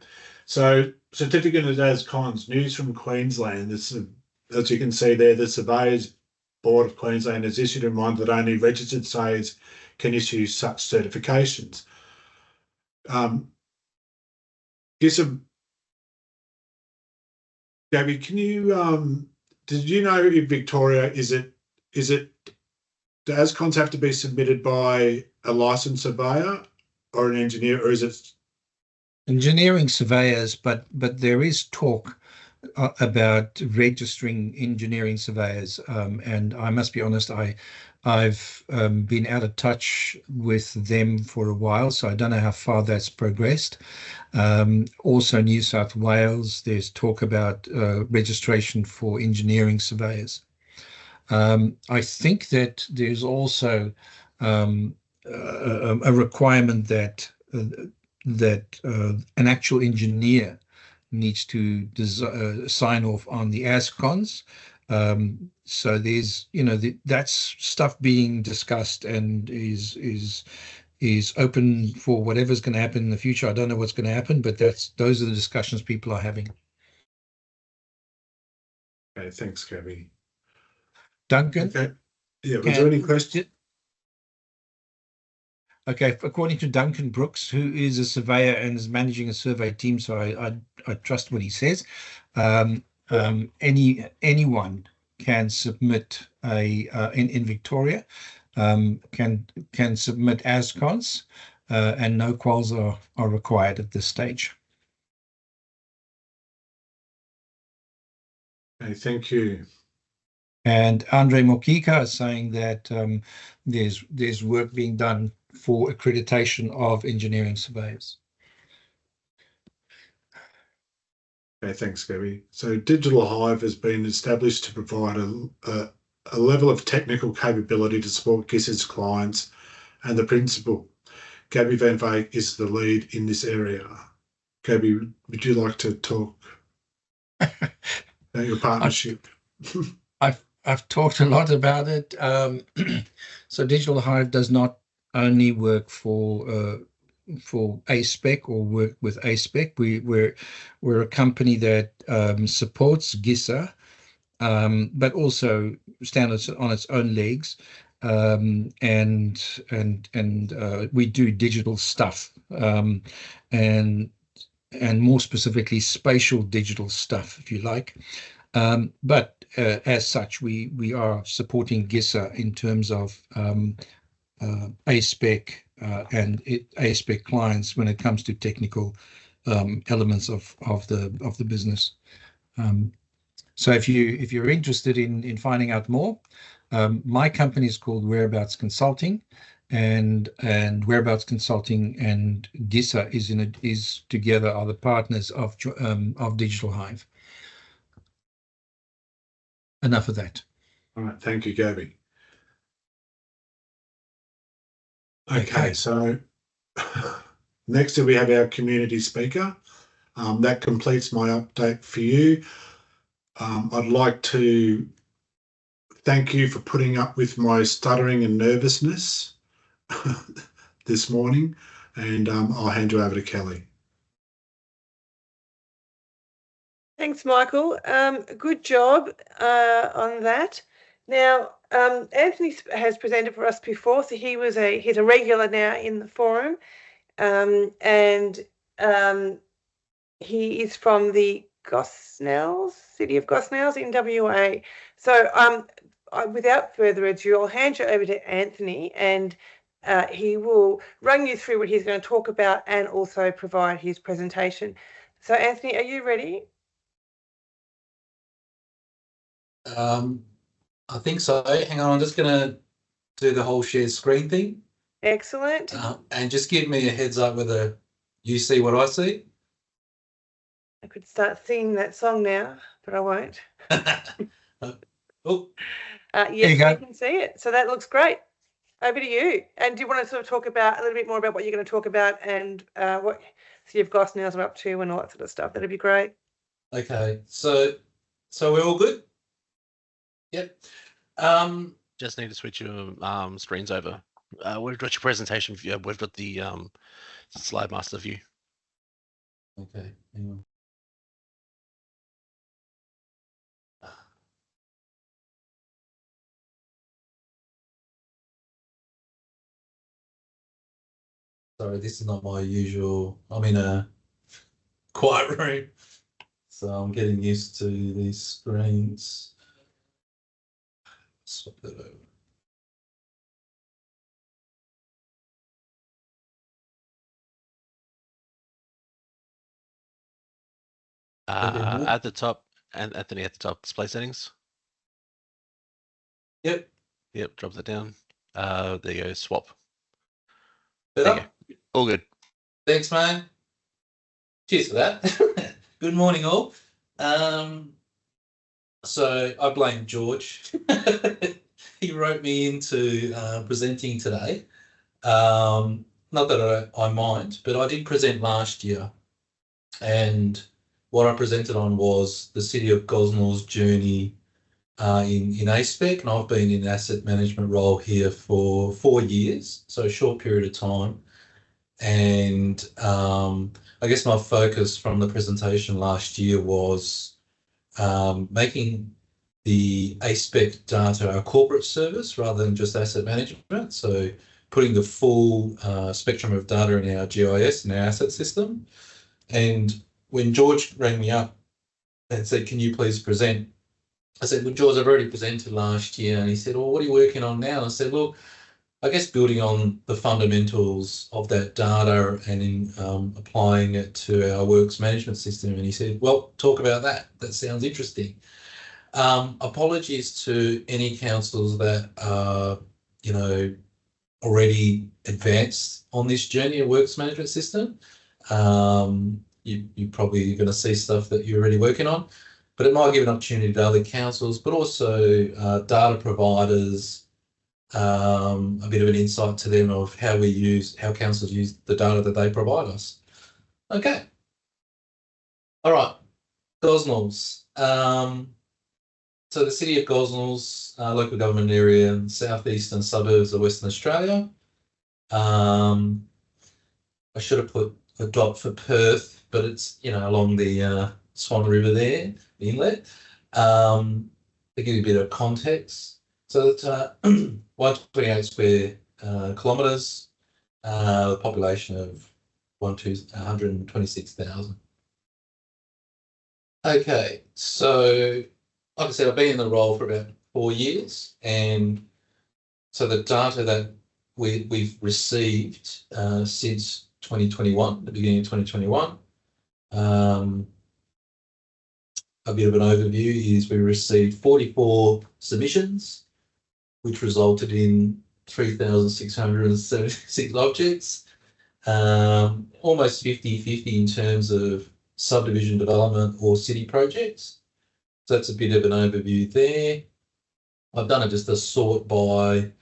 so certificate of ASCONs, news from Queensland. This is, as you can see there, the Surveyors Board of Queensland has issued a reminder that only registered surveyors can issue such certifications. Gaby, can you, did you know in Victoria, do ASCONs have to be submitted by a licensed surveyor or an engineer, or is it? Engineering surveyors, but there is talk about registering engineering surveyors, and I must be honest, I've been out of touch with them for a while, so I don't know how far that's progressed. Also, New South Wales, there's talk about registration for engineering surveyors. I think that there's also a requirement that an actual engineer needs to sign off on the ASCONs. So there's, that's stuff being discussed and is open for whatever's going to happen in the future. I don't know what's going to happen, but those are the discussions people are having. Okay, thanks, Gaby. Duncan? Okay. Yeah, was there any questions? Okay, according to Duncan Brooks, who is a surveyor and is managing a survey team, so I trust what he says. Anyone can submit in Victoria, can submit ASCONs, and no quals are required at this stage. Okay, thank you. And Andre Mokika is saying that there's work being done for accreditation of engineering surveyors. Okay, thanks, Gaby. So Digital Hive has been established to provide a level of technical capability to support GIS's clients, and the principal, Gaby Van Veek, is the lead in this area. Gaby, would you like to talk about your partnership? I've talked a lot about it. So Digital Hive does not only work for A-SPEC or work with A-SPEC. We're a company that supports GISA, but also stands on its own legs, and we do digital stuff, and more specifically spatial digital stuff, if you like. But as such, we are supporting GISA in terms of A-SPEC and A-SPEC clients when it comes to technical elements of the business. So if you're interested in finding out more, my company is called Whereabouts Consulting, and Whereabouts Consulting and GISA is together are the partners of Digital Hive. Enough of that. All right, thank you, Gaby. Okay, so next we have our community speaker. That completes my update for you. I'd like to thank you for putting up with my stuttering and nervousness this morning, and I'll hand you over to Kelly. Thanks, Michael. Good job on that. Now, Anthony has presented for us before, so he's a regular now in the forum, and he is from the Gosnells, city of Gosnells in WA. So without further ado, I'll hand you over to Anthony, and he will run you through what he's going to talk about and also provide his presentation. So Anthony, are you ready? I think so. Hang on, I'm just going to do the whole share screen thing. Excellent. And just give me a heads up whether you see what I see. I could start singing that song now, but I won't. Oh. Yes, you can see it. So that looks great. Over to you. And do you want to sort of talk about a little bit more about what you're going to talk about and what City of Gosnells are up to and all that sort of stuff? That'd be great. Okay. So we're all good? Yep. Just need to switch your screens over. We've got your presentation view. We've got the slide master view. Okay. Hang on. Sorry, this is not my usual. I'm in a quiet room, so I'm getting used to these screens. Swap that over. At the top, and Anthony at the top, display settings. Yep. Yep, drop that down. There you go, swap. Better? There you go. All good. Thanks, man. Cheers for that. Good morning, all. So I blame George. He wrote me into presenting today. Not that I mind, but I did present last year. And what I presented on was the City of Gosnells' journey in A-SPEC, and I've been in an asset management role here for 4 years, so a short period of time. And I guess my focus from the presentation last year was making the A-SPEC data a corporate service rather than just asset management. So putting the full spectrum of data in our GIS and our asset system. And when George rang me up and said, "Can you please present?" I said, "Well, George, I've already presented last year." And he said, "Well, what are you working on now?" And I said, "Look, I guess building on the fundamentals of that data and in applying it to our works management system." And he said, "Well, talk about that. That sounds interesting." Apologies to any councils that are, already advanced on this journey of works management system. You're probably going to see stuff that you're already working on, but it might give an opportunity to other councils, but also data providers, a bit of an insight to them of how councils use the data that they provide us. Okay. All right. Gosnells. So the City of Gosnells, local government area in southeastern suburbs of Western Australia. I should have put a dot for Perth, but it's, along the Swan River there, the inlet. To give you a bit of context. So it's 128 square kilometres, a population of 126,000. Okay, so like I said, I've been in the role for about 4 years, and so the data that we've received since 2021, the beginning of 2021, a bit of an overview is we received 44 submissions, which resulted in 3,676 objects, almost 50-50 in terms of subdivision development or city projects. So that's a bit of an overview there. I've done just a sort by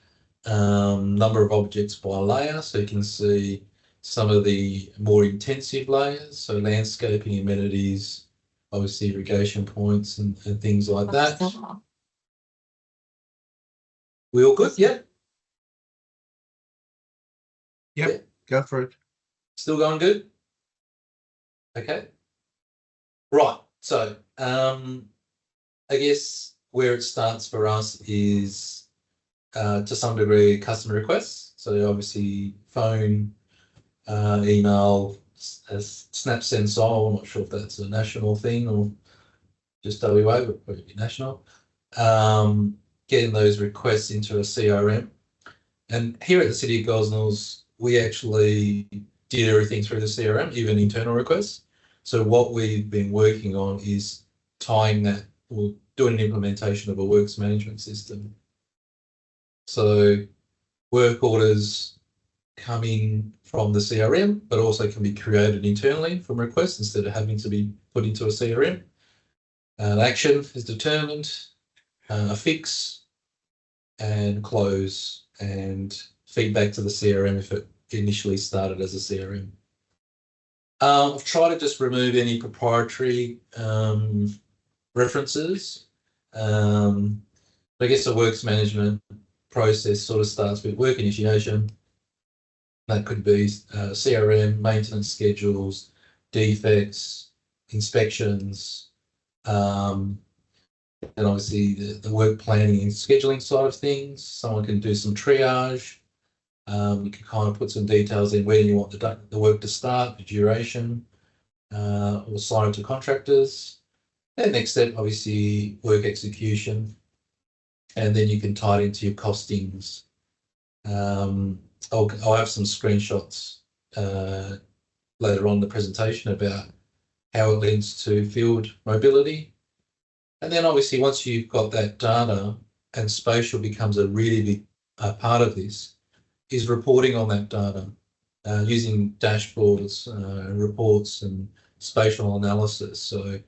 number of objects by layer, so you can see some of the more intensive layers, so landscaping, amenities, obviously irrigation points and things like that. We all good? Yeah? Yep, go for it. Still going good? Okay. Right, so I guess where it starts for us is to some degree customer requests. So obviously phone, email, snap send SOL. I'm not sure if that's a national thing or just WA, but probably be national. Getting those requests into a CRM. And here at the City of Gosnells, we actually did everything through the CRM, even internal requests. So what we've been working on is tying that, or doing an implementation of a works management system. So work orders come in from the CRM, but also can be created internally from requests instead of having to be put into a CRM. An action is determined, a fix, and close, and feedback to the CRM if it initially started as a CRM. I've tried to just remove any proprietary references. I guess the works management process sort of starts with work initiation. That could be CRM, maintenance schedules, defects, inspections, and obviously the work planning and scheduling side of things. Someone can do some triage. You can kind of put some details in where you want the work to start, the duration, or assign it to contractors. And next step, obviously, work execution. And then you can tie it into your costings. I'll have some screenshots later on in the presentation about how it links to field mobility. And then obviously once you've got that data, and spatial becomes a really big part of this, is reporting on that data using dashboards, reports and spatial analysis. So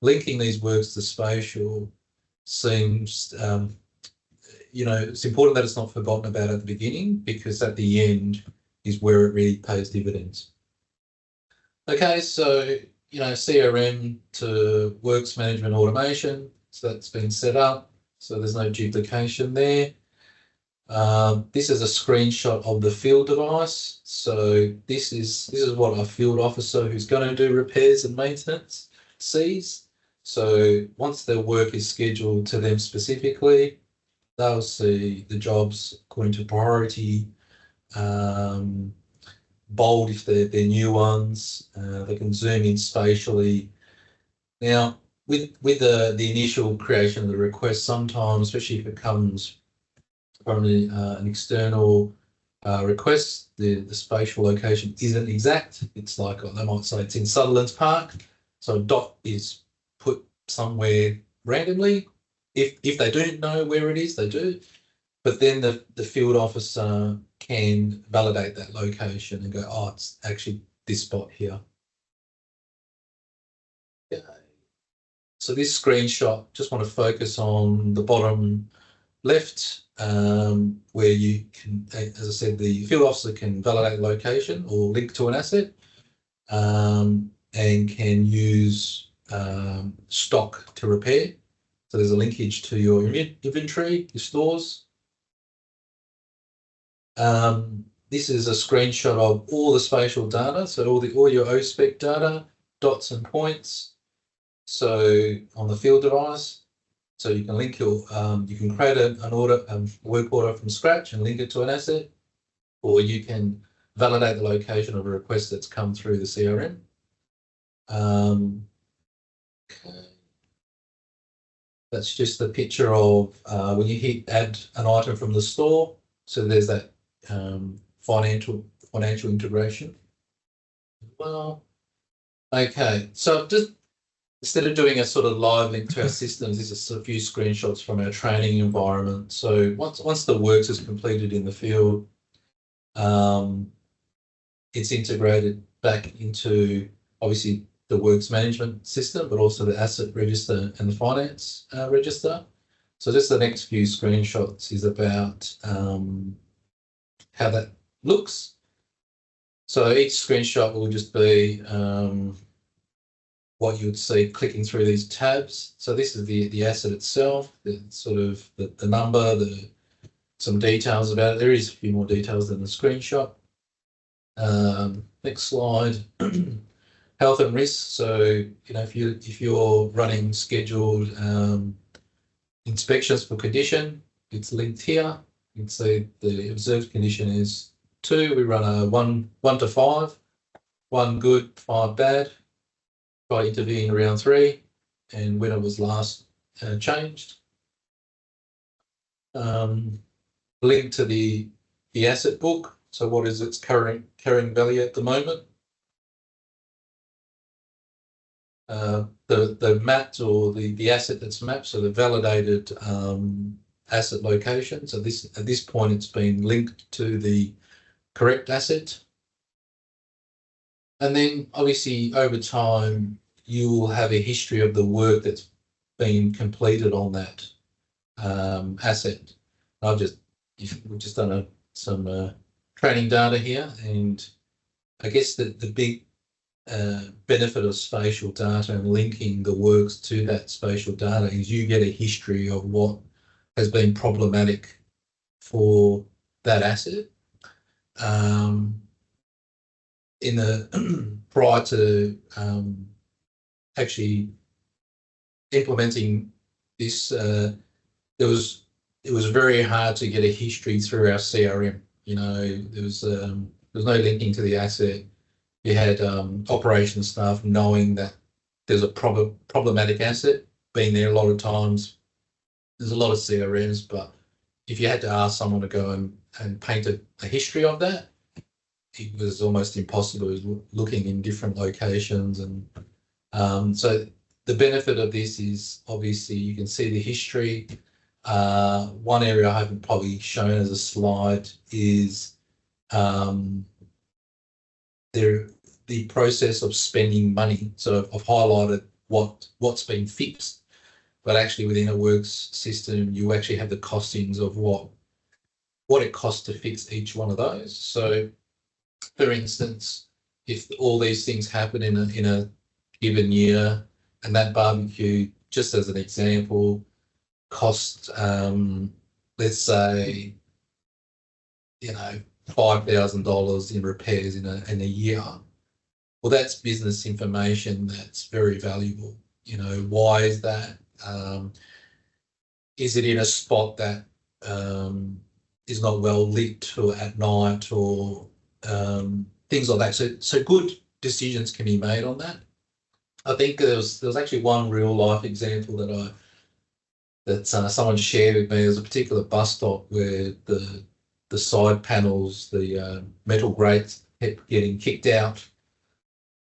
linking these works to spatial seems, it's important that it's not forgotten about at the beginning, because at the end is where it really pays dividends. Okay, so, CRM to works management automation. So that's been set up. So there's no duplication there. This is a screenshot of the field device. So this is what a field officer who's going to do repairs and maintenance sees. So once their work is scheduled to them specifically, they'll see the jobs according to priority, bold if they're new ones. They can zoom in spatially. Now, with the initial creation of the request, sometimes, especially if it comes from an external request, the spatial location isn't exact. It's like, they might say it's in Sutherland's Park. So a dot is put somewhere randomly, if they do know where it is, they do. But then the field officer can validate that location and go, oh, it's actually this spot here. Okay. So this screenshot, just want to focus on the bottom left, where you can, as I said, the field officer can validate location or link to an asset, and can use stock to repair. So there's a linkage to your inventory, your stores. This is a screenshot of all the spatial data. So all your O-Spec data, dots and points. So on the field device, so you can link your, you can create an order, work order from scratch and link it to an asset, or you can validate the location of a request that's come through the CRM. Okay. That's just the picture of when you hit add an item from the store. So there's that financial integration as well. Okay, so just instead of doing a sort of live link to our systems, this is a few screenshots from our training environment. So once the works is completed in the field, it's integrated back into obviously the works management system, but also the asset register and the finance register. So just the next few screenshots is about how that looks. So each screenshot will just be what you would see clicking through these tabs. So this is the asset itself, the sort of the number, some details about it. There is a few more details than the screenshot. Next slide. Health and risk. So you know, if you're running scheduled inspections for condition, it's linked here. You can see the observed condition is 2. We run a 1 to 5, 1 good, 5 bad. Try to intervene around 3, and when it was last changed. Link to the asset book. So what is its current carrying value at the moment? The mapped or the asset that's mapped, so the validated asset location. So at this point it's been linked to the correct asset. And then obviously over time you will have a history of the work that's been completed on that asset. We've just done some training data here, and I guess the big benefit of spatial data and linking the works to that spatial data is you get a history of what has been problematic for that asset. In the prior to actually implementing this, it was very hard to get a history through our CRM. You know, there was no linking to the asset. You had operations staff knowing that there's a problematic asset, been there a lot of times. There's a lot of CRMs, but if you had to ask someone to go and paint a history of that, it was almost impossible. It was looking in different locations. And so the benefit of this is obviously you can see the history. One area I haven't probably shown as a slide is the process of spending money. So I've highlighted what's been fixed, but actually within a works system, you actually have the costings of what it costs to fix each one of those. So for instance, if all these things happen in a given year, and that barbecue, just as an example, cost let's say, you know, $5,000 in repairs in a year. Well, that's business information that's very valuable. You know, why is that? Is it in a spot that is not well lit or at night or things like that? So good decisions can be made on that. I think there was actually one real life example that someone shared with me. There's a particular bus stop where the side panels, the metal grates kept getting kicked out,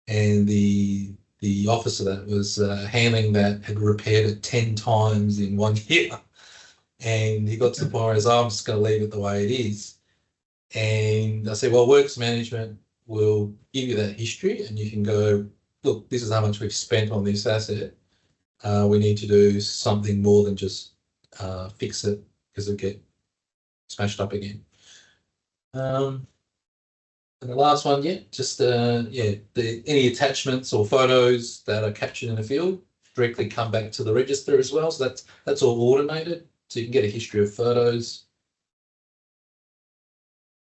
and the the officer that was handling that had repaired it 10 times in 1 year. And he got to the point where he said, I'm just going to leave it the way it is. And I said, well, works management will give you that history and you can go, look, this is how much we've spent on this asset. We need to do something more than just fix it because it'll get smashed up again. And the last one, just any attachments or photos that are captured in the field directly come back to the register as well. So that's all automated. So you can get a history of photos.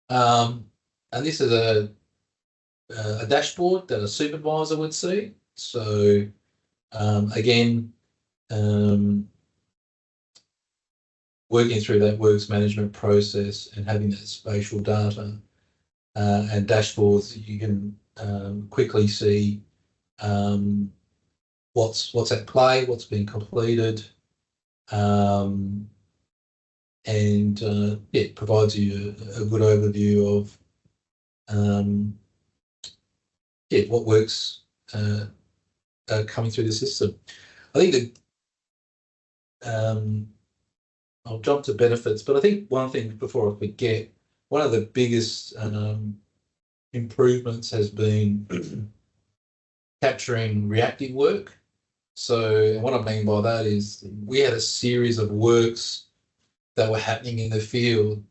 And this is a dashboard that a supervisor would see. So again, working through that works management process and having that spatial data and dashboards, you can quickly see what's at play, what's been completed, and it provides you a good overview of what works coming through the system. I think that I'll jump to benefits, but I think one thing before I forget, one of the biggest improvements has been capturing reactive work. So what I mean by that is we had a series of works that were happening in the field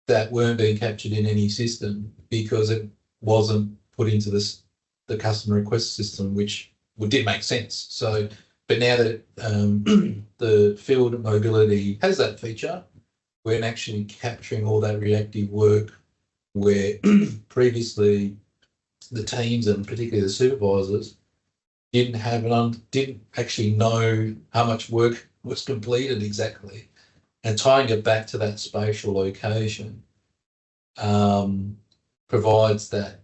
that weren't being captured in any system because it wasn't put into the customer request system, which did make sense. So, but now that the field mobility has that feature, we're actually capturing all that reactive work where previously the teams and particularly the supervisors didn't actually know how much work was completed exactly, and tying it back to that spatial location provides that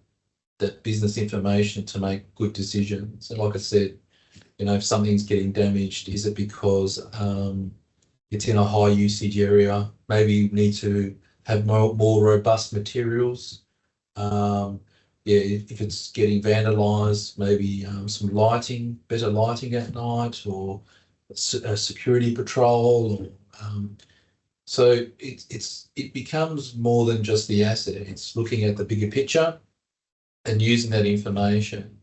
business information to make good decisions. And like I said, if something's getting damaged, is it because it's in a high usage area? Maybe you need to have more robust materials. If it's getting vandalised, maybe some lighting, better lighting at night, or a security patrol. So it becomes more than just the asset. It's looking at the bigger picture and using that information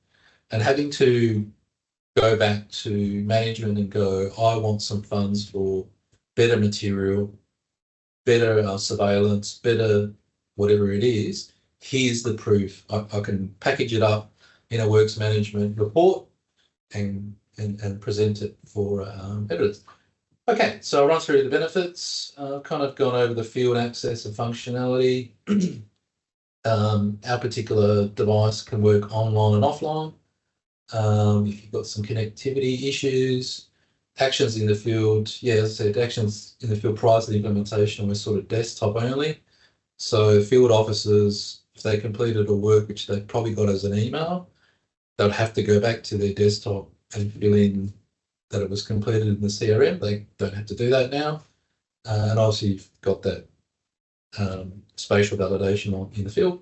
and having to go back to management and go, I want some funds for better material, better surveillance, better whatever it is. Here's the proof. I can package it up in a works management report and present it for evidence. Okay, so I'll run through the benefits. I've kind of gone over the field access and functionality. Our particular device can work online and offline. If you've got some connectivity issues, actions in the field, as I said, actions in the field prior to the implementation were sort of desktop only. So field officers, if they completed a work which they probably got as an email, they'd have to go back to their desktop and fill in that it was completed in the CRM. They don't have to do that now. And obviously you've got that spatial validation in the field.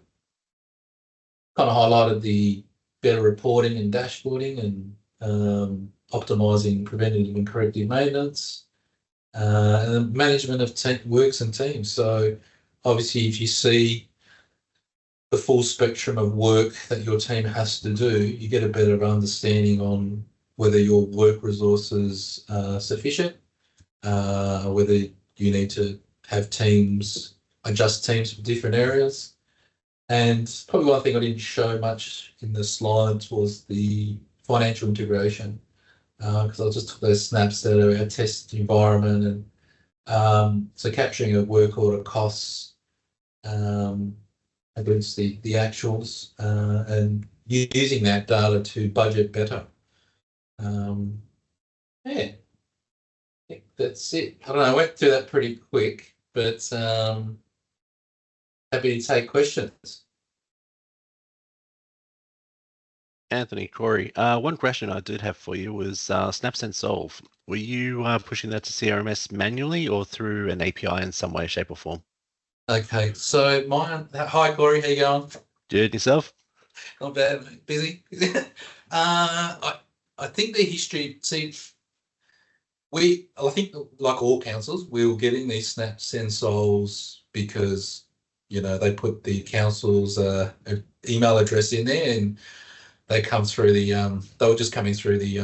Kind of highlighted the better reporting and dashboarding and optimizing preventative and corrective maintenance, and the management of works and teams. So obviously if you see the full spectrum of work that your team has to do, you get a better understanding on whether your work resources are sufficient, whether you need to have teams, adjust teams for different areas. And probably one thing I didn't show much in the slides was the financial integration, because I just took those snaps that are our test environment, and so capturing of work order costs against the actuals, and using that data to budget better. I think that's it. I don't know, I went through that pretty quick, but happy to take questions. Anthony, Corey, one question I did have for you was Snaps and Solve. Were you pushing that to CRMS manually or through an API in some way, shape or form? Okay, so hi Corey, how you going? Good, yourself? Not bad, mate. Busy. I think the history. See, I think like all councils, we were getting these snap send souls because they put the council's email address in there, and they come through the they were just coming through the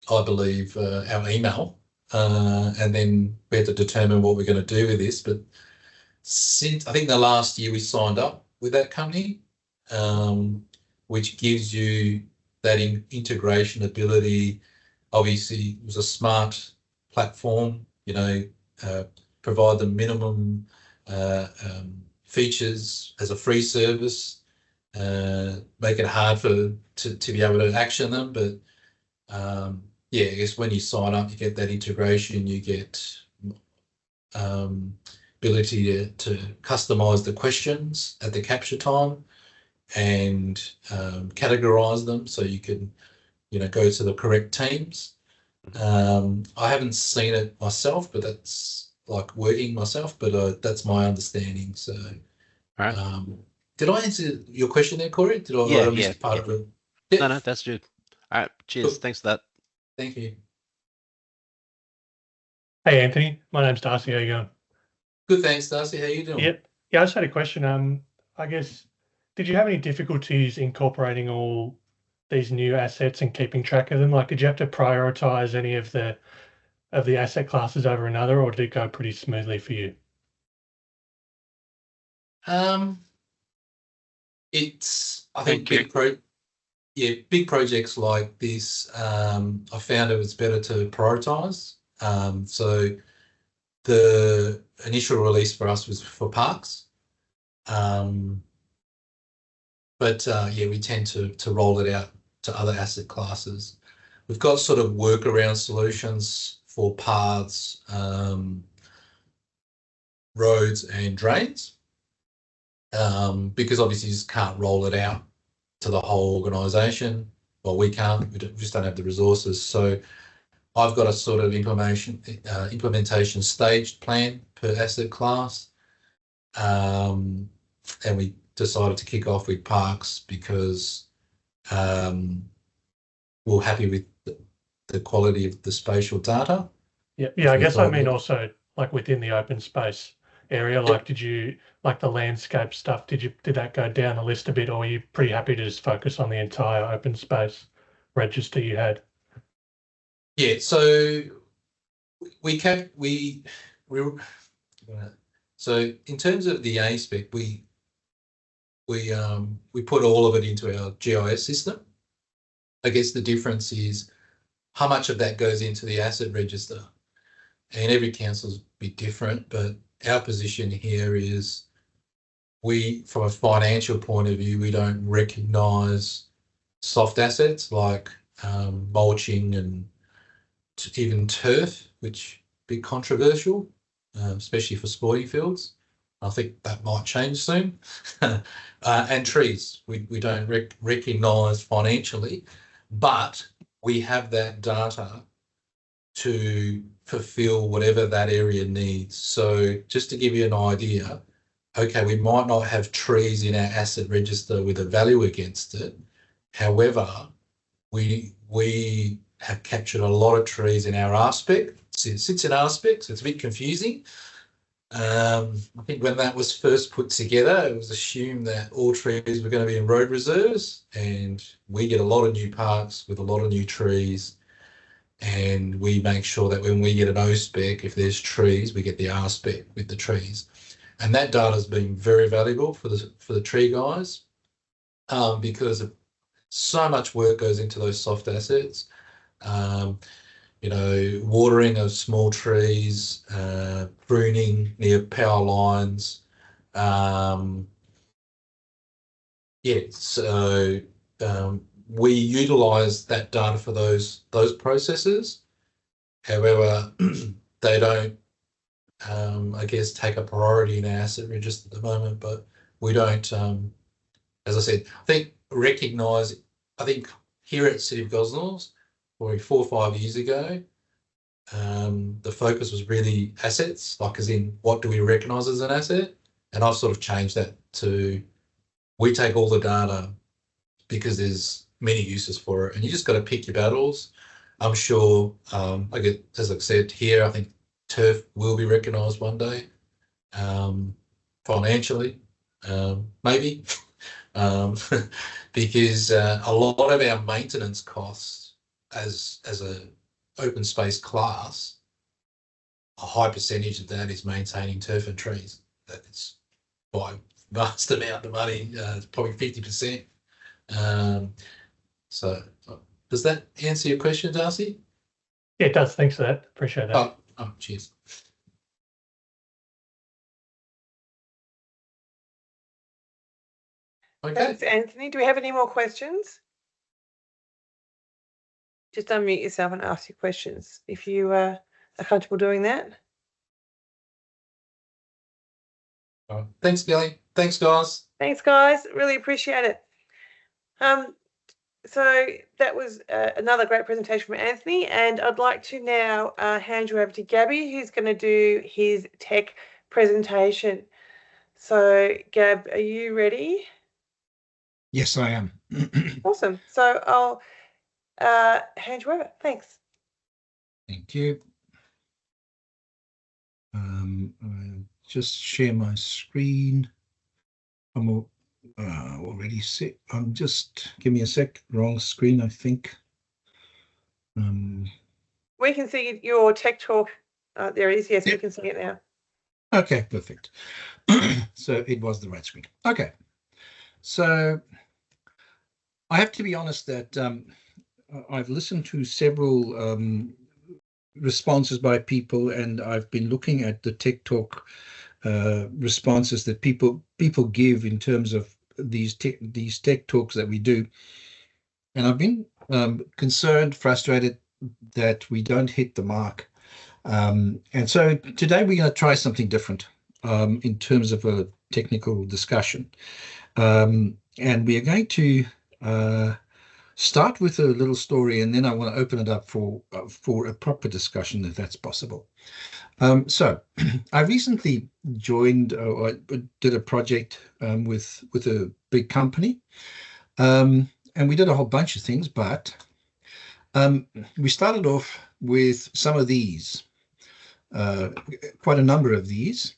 I believe our email, and then we had to determine what we're going to do with this. But since I think the last year we signed up with that company, which gives you that integration ability. Obviously, it was a smart platform, provide the minimum features as a free service, make it hard to be able to action them. But I guess when you sign up, you get that integration, you get ability to customize the questions at the capture time and categorize them so you can go to the correct teams. I haven't seen it myself, but that's like working myself, but that's my understanding. So did I answer your question there, Corey? Did I miss part of it? Yeah. No, that's good. All right, cheers. Cool. Thanks for that. Thank you. Hey, Anthony. My name's Darcy. How you going? Good, thanks, Darcy. How you doing? Yep. Yeah, I just had a question. I guess, did you have any difficulties incorporating all these new assets and keeping track of them? Like, did you have to prioritize any of the asset classes over another, or did it go pretty smoothly for you? I think big projects like this, I found it was better to prioritize. So the initial release for us was for parks. But we tend to roll it out to other asset classes. We've got sort of workaround solutions for paths, roads and drains, because obviously you just can't roll it out to the whole organisation. Well, we can't. We just don't have the resources. So I've got a sort of implementation staged plan per asset class, and we decided to kick off with parks because we're happy with the quality of the spatial data. Yeah. I guess I mean also like within the open space area. Like, did you like the landscape stuff? Did that go down the list a bit, or were you pretty happy to just focus on the entire open space register you had? Yeah. So so in terms of the A-SPEC, we put all of it into our GIS system. I guess the difference is how much of that goes into the asset register, and every council's a bit different, but our position here is from a financial point of view, we don't recognise soft assets like mulching and even turf, which be controversial, especially for sporting fields. I think that might change soon. And trees, we don't recognise financially, but we have that data to fulfil whatever that area needs. So just to give you an idea, okay, we might not have trees in our asset register with a value against it. However, we have captured a lot of trees in our A-SPEC. It sits in A-SPEC, so it's a bit confusing. I think when that was first put together, it was assumed that all trees were going to be in road reserves, and we get a lot of new parks with a lot of new trees, and we make sure that when we get an O-SPEC, if there's trees, we get the A-SPEC with the trees. And that data has been very valuable for the tree guys, because of so much work goes into those soft assets. Watering of small trees, pruning near power lines. So we utilise that data for those processes. However, they don't, I guess, take a priority in our asset register at the moment, but we don't, as I said, I think here at City of Gosnells, probably 4 or 5 years ago, the focus was really assets, like as in what do we recognise as an asset? And I've sort of changed that to we take all the data because there's many uses for it, and you just got to pick your battles. I'm sure, as I've said here, I think turf will be recognised one day, financially, maybe, because a lot of our maintenance costs as a open space class, a high percentage of that is maintaining turf and trees. That's by vast amount of money, probably 50%. So does that answer your question, Darcy? Yeah, it does. Thanks for that. Appreciate that. Oh, cheers. Okay. Thanks, Anthony. Do we have any more questions? Just unmute yourself and ask your questions if you are comfortable doing that. Thanks, Billy. Thanks, guys. Thanks, guys. Really appreciate it. So that was another great presentation from Anthony, and I'd like to now hand you over to Gaby, who's going to do his tech presentation. So, Gab, are you ready? Yes, I am. Awesome. So I'll hand you over. Thanks. Thank you. I'll just share my screen. I'm already set. Give me a sec. Wrong screen, I think. We can see your tech talk. There it is. Yes, we can see it now. Okay, perfect. So it was the right screen. Okay. So I have to be honest that I've listened to several responses by people, and I've been looking at the tech talk responses that people give in terms of these tech talks that we do, and I've been concerned, frustrated that we don't hit the mark, and so today we're going to try something different in terms of a technical discussion, and we are going to start with a little story, and then I want to open it up for a proper discussion, if that's possible. So I recently joined, or did a project with a big company, and we did a whole bunch of things, but we started off with some of these, quite a number of these.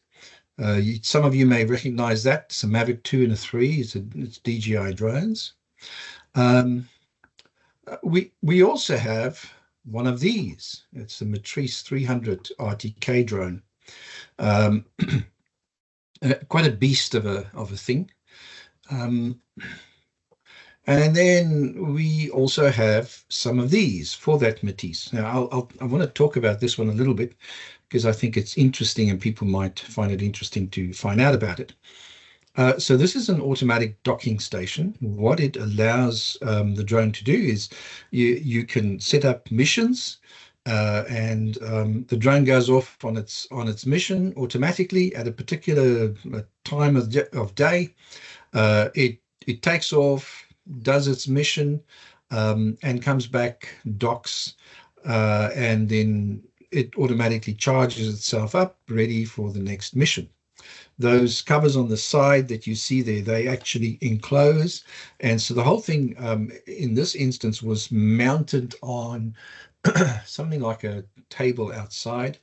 Some of you may recognize that. It's a Mavic 2 and a 3. It's DJI drones. We also have one of these. It's the Matrice 300 RTK drone. Quite a beast of a thing. And then we also have some of these for that Matisse. Now, I want to talk about this one a little bit because I think it's interesting and people might find it interesting to find out about it. So this is an automatic docking station. What it allows the drone to do is you can set up missions, and the drone goes off on its mission automatically at a particular time of day. It takes off, does its mission, and comes back, docks, and then it automatically charges itself up, ready for the next mission. Those covers on the side that you see there, they actually enclose. And so the whole thing in this instance was mounted on something like a table outside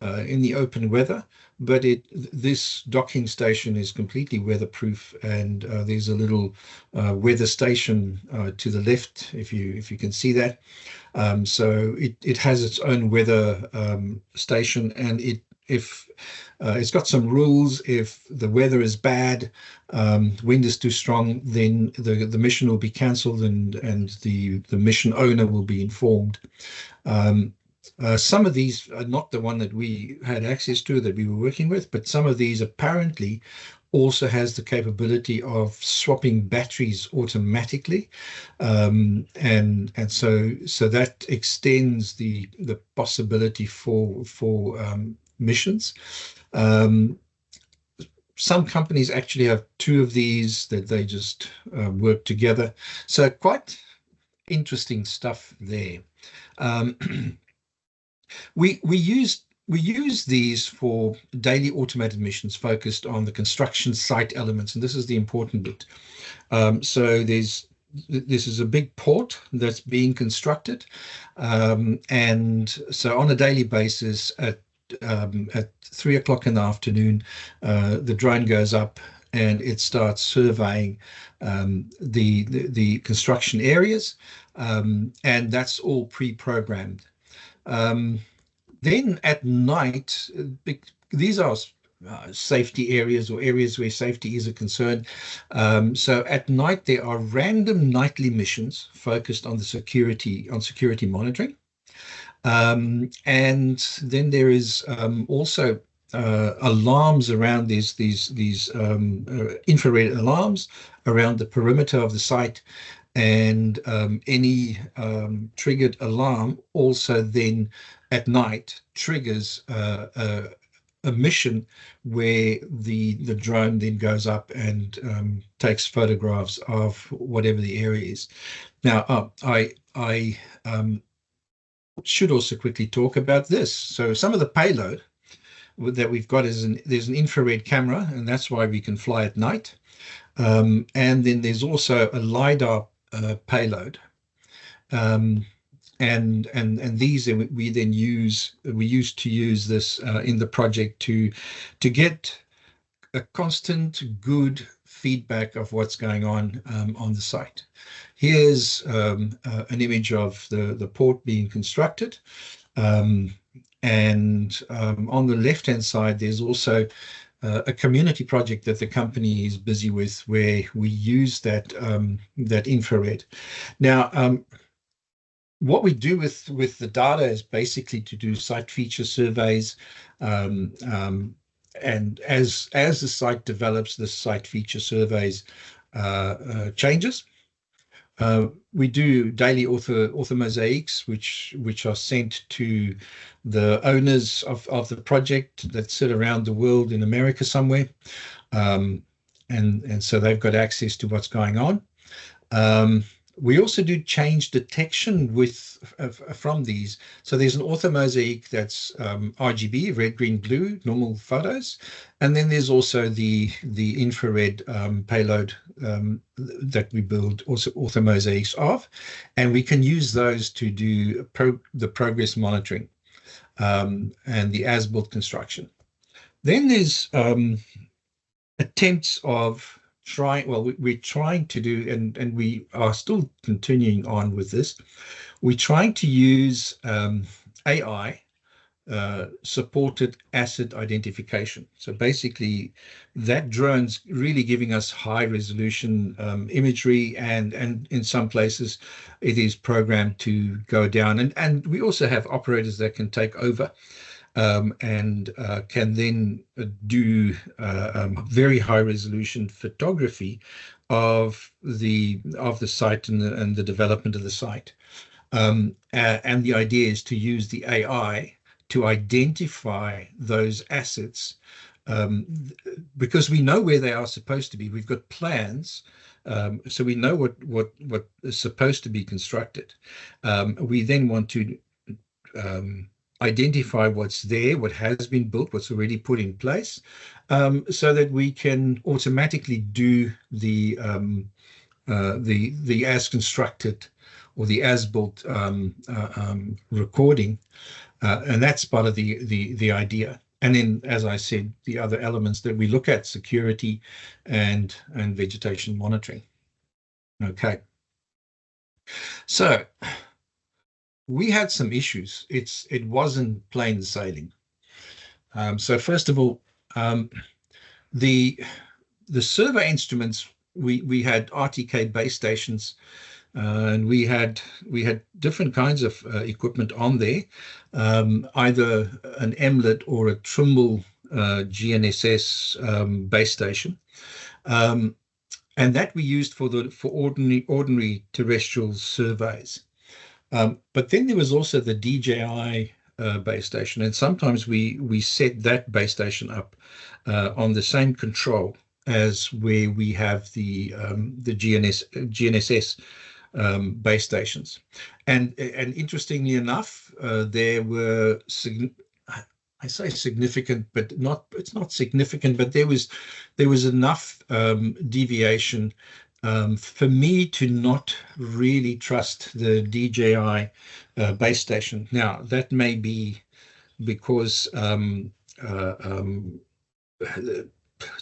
in the open weather. But this docking station is completely weatherproof, and there's a little weather station to the left, if you can see that. So it has its own weather station, and it's got some rules. If the weather is bad, wind is too strong, then the mission will be cancelled, and the mission owner will be informed. Some of these are not the one that we had access to, that we were working with, but some of these apparently also has the capability of swapping batteries automatically, and so that extends the possibility for missions. Some companies actually have two of these that they just work together. So quite interesting stuff there. We use these for daily automated missions focused on the construction site elements, and this is the important bit. So there's this is a big port that's being constructed, and so on a daily basis at 3 o'clock in the afternoon, the drone goes up and it starts surveying the construction areas, and that's all pre-programmed. Then at night, these are safety areas or areas where safety is a concern. So at night, there are random nightly missions focused on security monitoring. And then there is also alarms around these infrared alarms around the perimeter of the site, and any triggered alarm also then at night triggers a mission where the drone then goes up and takes photographs of whatever the area is. Now, I should also quickly talk about this. So some of the payload that we've got is there's an infrared camera, and that's why we can fly at night. And then there's also a LiDAR payload. And these we used to use this in the project to get a constant good feedback of what's going on the site. Here's an image of the port being constructed, and on the left-hand side there's also a community project that the company is busy with, where we use that infrared. Now, what we do with the data is basically to do site feature surveys, and as the site develops, the site feature surveys changes. We do daily orthomosaics, which are sent to the owners of the project that sit around the world in America somewhere, and so they've got access to what's going on. We also do change detection from these. So there's an orthomosaic that's RGB, red, green, blue, normal photos, and then there's also the infrared payload that we build also orthomosaics of, and we can use those to do the progress monitoring and the as-built construction. Then there's attempts of we're trying to do, and we are still continuing on with this. We're trying to use AI supported asset identification. So basically, that drone's really giving us high resolution imagery, and in some places it is programmed to go down. And we also have operators that can take over and can then do very high resolution photography of the site and the development of the site. And the idea is to use the AI to identify those assets, because we know where they are supposed to be. We've got plans, so we know what is supposed to be constructed. We then want to identify what's there, what has been built, what's already put in place, so that we can automatically do the as constructed or the as built recording, and that's part of the idea. And then, as I said, the other elements that we look at: security and vegetation monitoring. Okay, so we had some issues. It wasn't plain sailing. So first of all, the survey instruments, we had RTK base stations, and we had different kinds of equipment on there, either an MLIT or a Trimble GNSS base station, and that we used for ordinary terrestrial surveys. But then there was also the DJI base station, and sometimes we set that base station up on the same control as where we have the GNSS base stations. And interestingly enough, there were I say significant, but it's not significant, but there was enough deviation for me to not really trust the DJI base station. Now, that may be because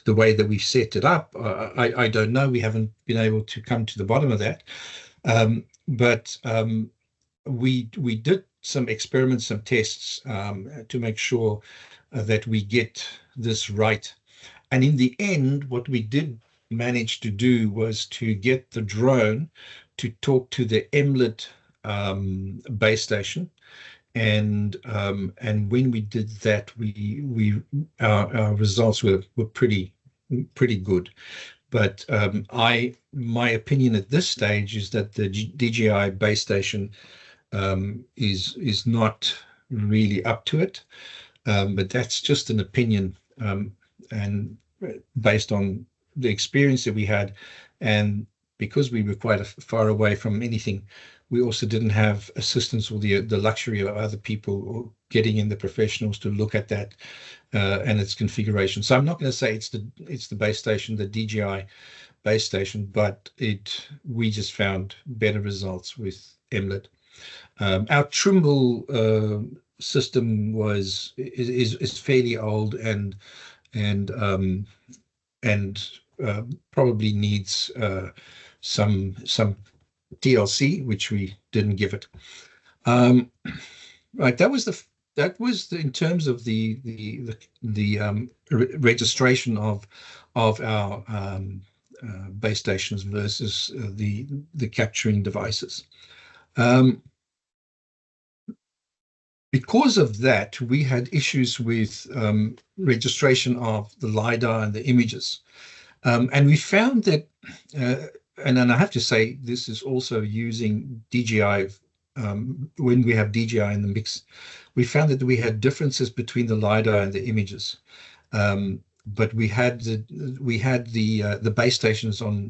the way that we've set it up, I don't know. We haven't been able to come to the bottom of that. But we did some experiments, some tests to make sure that we get this right. And in the end, what we did manage to do was to get the drone to talk to the MLIT base station. And when we did that, our results were pretty good. But my opinion at this stage is that the DJI base station is not really up to it. But that's just an opinion, and based on the experience that we had, and because we were quite far away from anything, we also didn't have assistance or the luxury of other people or getting in the professionals to look at that and its configuration. So I'm not going to say it's the base station, the DJI base station, but we just found better results with MLIT. Our Trimble system is fairly old and probably needs some TLC, which we didn't give it. Right, that was in terms of the registration of our base stations versus the capturing devices. Because of that, we had issues with registration of the LiDAR and the images. And we found that, and then I have to say, this is also using DJI. When we have DJI in the mix, we found that we had differences between the LiDAR and the images. But we had the base stations on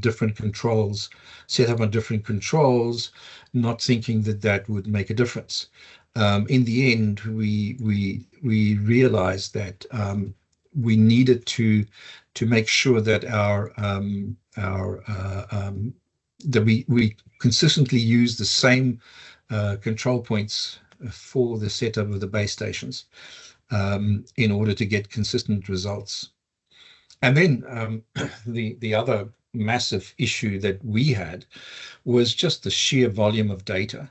different controls, set up on different controls, not thinking that would make a difference. In the end, we realized that we needed to make sure that that we consistently use the same control points for the setup of the base stations in order to get consistent results. And then the other massive issue that we had was just the sheer volume of data.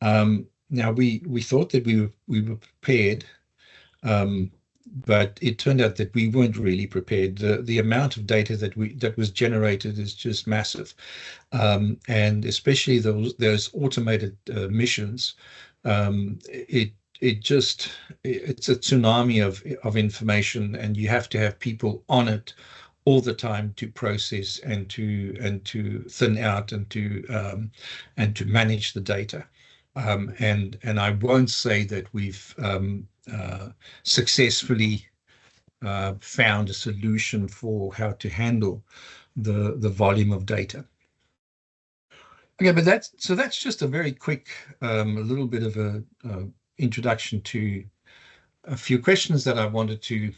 Now we thought that we were prepared, but it turned out that we weren't really prepared. The amount of data that was generated is just massive, and especially those automated missions. It's a tsunami of information, and you have to have people on it all the time to process and to thin out and to manage the data. And I won't say that we've successfully found a solution for how to handle the volume of data. Okay, but that's just a very quick, a little bit of a introduction to a few questions that I wanted to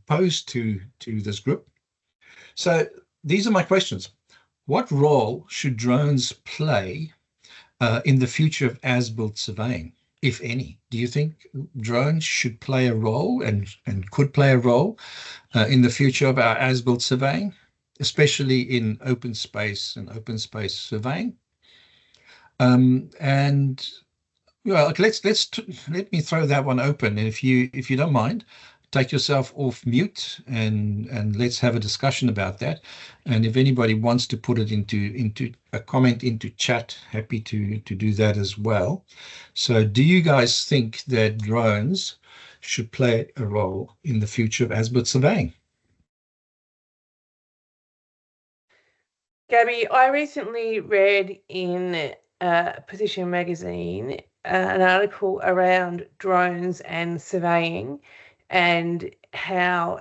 pose to this group. So these are my questions. What role should drones play in the future of as-built surveying, if any? Do you think drones should play a role and could play a role in the future of our as-built surveying, especially in open space and open space surveying? And well, let me throw that one open, and if you don't mind, take yourself off mute and let's have a discussion about that. And if anybody wants to put it into a comment into chat, happy to do that as well. So do you guys think that drones should play a role in the future of as-built surveying? Gaby, I recently read in Position magazine an article around drones and surveying, and how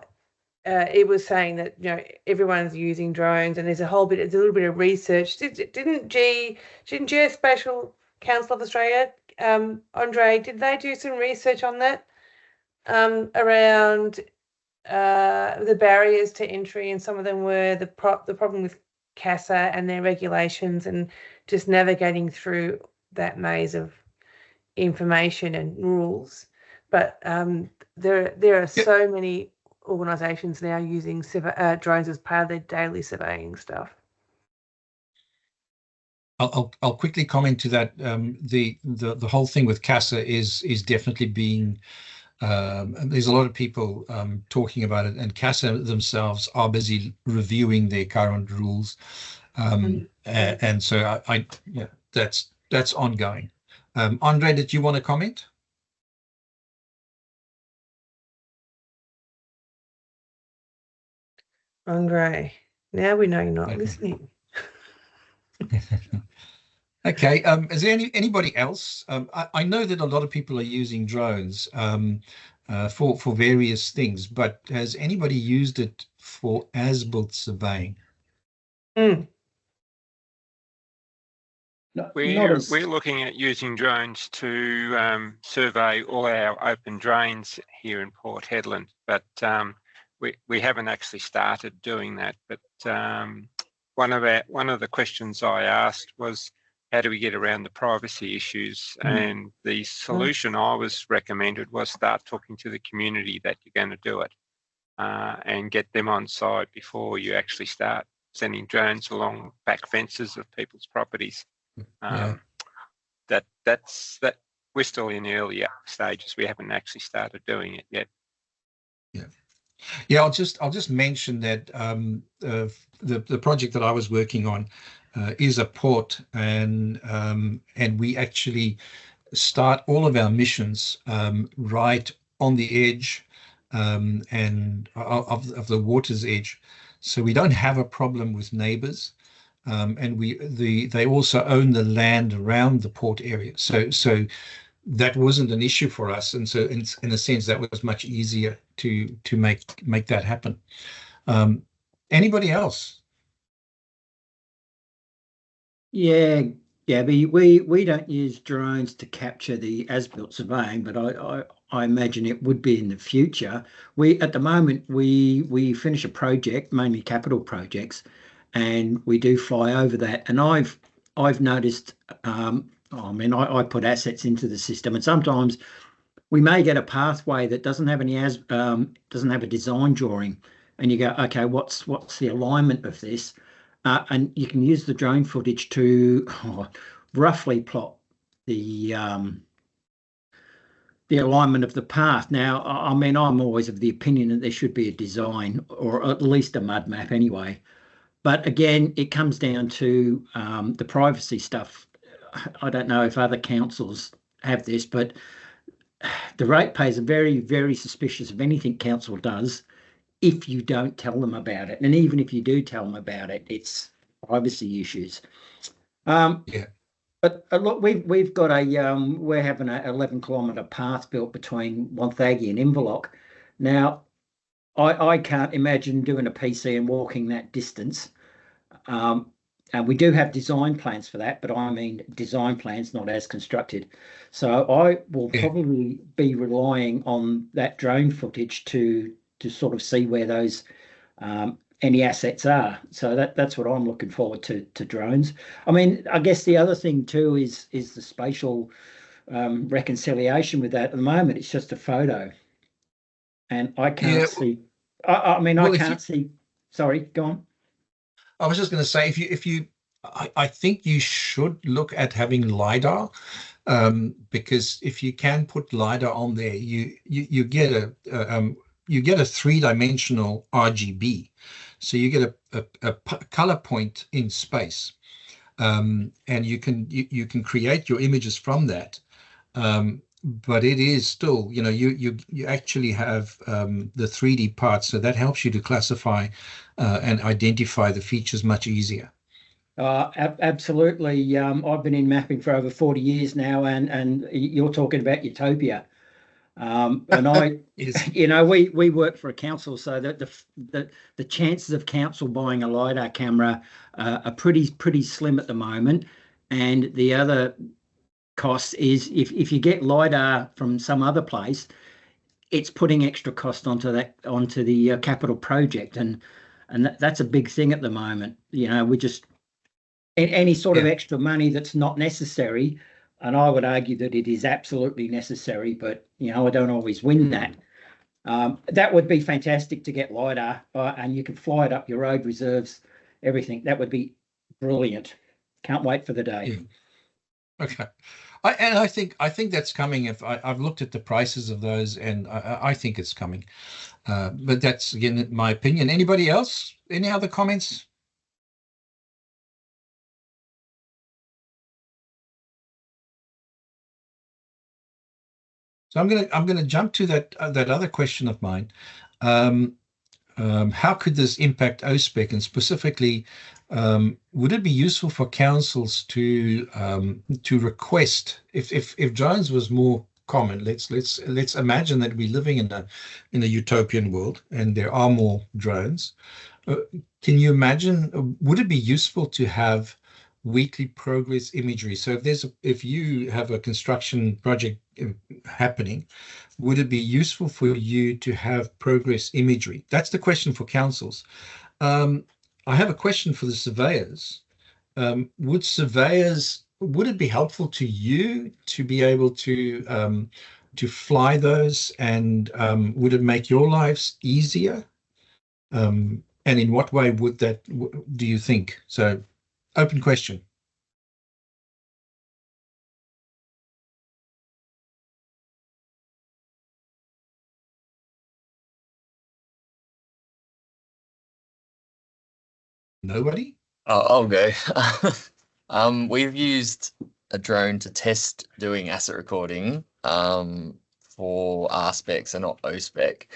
it was saying that everyone's using drones, and there's a little bit of research. Didn't Geospatial Council of Australia, Andre, did they do some research on that around the barriers to entry, and some of them were the problem with CASA and their regulations, and just navigating through that maze of information and rules. But there are so many organisations now using drones as part of their daily surveying stuff. I'll quickly comment to that. The whole thing with CASA is definitely being there's a lot of people talking about it, and CASA themselves are busy reviewing their current rules, and so yeah, that's ongoing. Andre, did you want to comment? Andre, now we know you're not listening. Okay. Is there anybody else? I know that a lot of people are using drones for various things, but has anybody used it for as-built surveying? We're looking at using drones to survey all our open drains here in Port Hedland, but we haven't actually started doing that. But one of the questions I asked was, how do we get around the privacy issues? And the solution I was recommended was start talking to the community that you're going to do it, and get them on side before you actually start sending drones along back fences of people's properties. That's we're still in the early stages. We haven't actually started doing it yet. Yeah. I'll just mention that the project that I was working on is a port, and we actually start all of our missions right on the edge and of the water's edge, so we don't have a problem with neighbours. And they also own the land around the port area, so that wasn't an issue for us, and so in a sense that was much easier to make that happen. Anybody else? Yeah, Gabby, we don't use drones to capture the as-built surveying, but I imagine it would be in the future. At the moment we finish a project, mainly capital projects, and we do fly over that. And I've noticed, I put assets into the system, and sometimes we may get a pathway that doesn't have doesn't have a design drawing, and you go, okay, what's the alignment of this? And you can use the drone footage to roughly plot the alignment of the path. Now, I'm always of the opinion that there should be a design, or at least a mud map anyway. But again, it comes down to the privacy stuff. I don't know if other councils have this, but the ratepayers are very, very suspicious of anything council does if you don't tell them about it. And even if you do tell them about it, it's privacy issues. But look, we've got we're having an 11-kilometre path built between Wonthaggi and Inverloch. Now, I can't imagine doing a PC and walking that distance. And we do have design plans for that, but I mean design plans, not as constructed. So I will probably be relying on that drone footage to sort of see where those any assets are. So that's what I'm looking forward to drones. I mean, I guess the other thing too is the spatial reconciliation with that. At the moment, it's just a photo, and I can't see. I can't see. Sorry, go on. I was just going to say, I think you should look at having LiDAR, because if you can put LiDAR on there, you get a three-dimensional RGB, so you get a color point in space, and you can create your images from that. But it is still, you actually have the 3D part, so that helps you to classify and identify the features much easier. Absolutely. I've been in mapping for over 40 years now, and you're talking about utopia. And I, we work for a council, so that the chances of council buying a LiDAR camera are pretty slim at the moment. And the other cost is if you get LiDAR from some other place, it's putting extra cost onto the capital project. And And that's a big thing at the moment. You know, we just any sort of extra money that's not necessary, and I would argue that it is absolutely necessary, but you know, I don't always win that. That would be fantastic to get LiDAR, and you can fly it up your road reserves, everything. That would be brilliant. Can't wait for the day. Yeah. Okay. I think that's coming. If I've looked at the prices of those, and I think it's coming. But that's again my opinion. Anybody else? Any other comments? So I'm gonna jump to that other question of mine. How could this impact O-Spec, and specifically, would it be useful for councils to request if drones was more common? Let's imagine that we're living in a utopian world and there are more drones. Can you imagine? Would it be useful to have weekly progress imagery? So if you have a construction project happening, would it be useful for you to have progress imagery? That's the question for councils. I have a question for the surveyors. Would it be helpful to you to be able to fly those, and would it make your lives easier? And in what way would that, do you think? So, open question. Nobody? I'll go. We've used a drone to test doing asset recording for A-SPECs and not O-SPEC,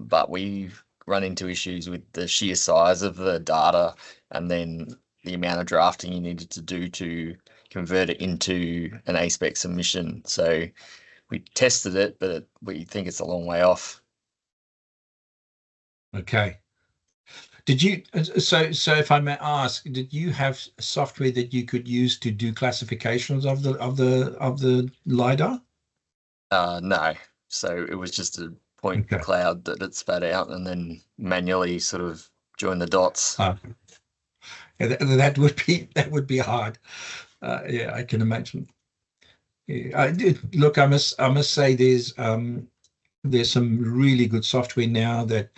but we've run into issues with the sheer size of the data and then the amount of drafting you needed to do to convert it into an A-SPEC submission. So we tested it, but we think it's a long way off. Okay. Did you, so if I may ask, did you have software that you could use to do classifications of the LiDAR? No. So it was just a point cloud that it spat out and then manually sort of join the dots. Yeah, that would be hard. Yeah, I can imagine. Yeah, I did look. I must say there's some really good software now that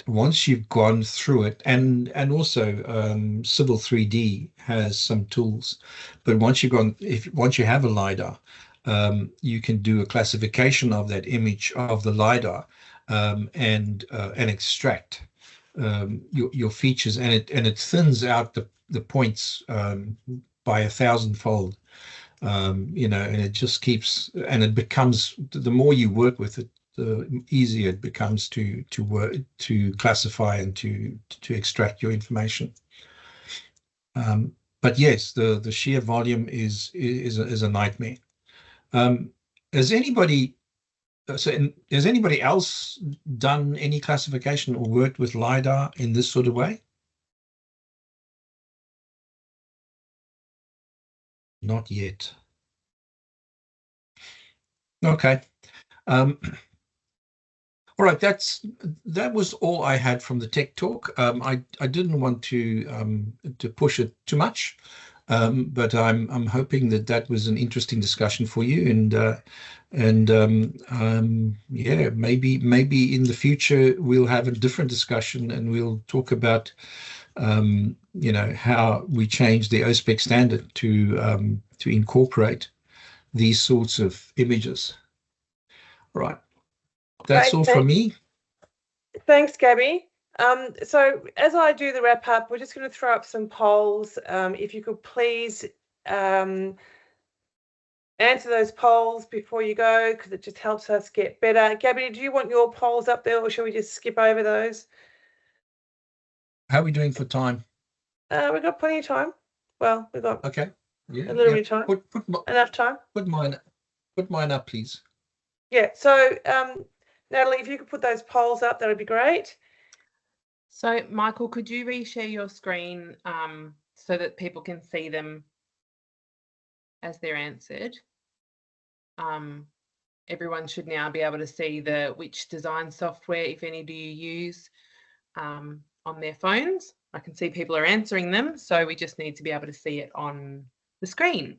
once you've gone through it, and also Civil 3D has some tools, but once you have a LiDAR, you can do a classification of that image of the LiDAR and extract your features, and it thins out the points by 1,000-fold. You know, and it just keeps, and it becomes, the more you work with it, the easier it becomes to work, to classify and to extract your information. But yes, the sheer volume is a nightmare. Has anybody else done any classification or worked with LiDAR in this sort of way? Not yet. Okay. All right, that was all I had from the tech talk. I didn't want to push it too much, but I'm hoping that was an interesting discussion for you, and yeah, maybe in the future we'll have a different discussion and we'll talk about you know, how we change the O-SPEC standard to incorporate these sorts of images. Right. That's all from me. Thanks, Gaby. So as I do the wrap up, we're just going to throw up some polls. If you could please answer those polls before you go, because it just helps us get better. Gaby, do you want your polls up there, or shall we just skip over those? How are we doing for time? We've got plenty of time. Well, we've got a little bit of time. Enough time. Put mine up, please. Yeah. So, Natalie, if you could put those polls up, that would be great. So, Michael, could you reshare your screen so that people can see them as they're answered? Everyone should now be able to see which design software, if any, do you use. on their phones. I can see people are answering them, so we just need to be able to see it on the screen.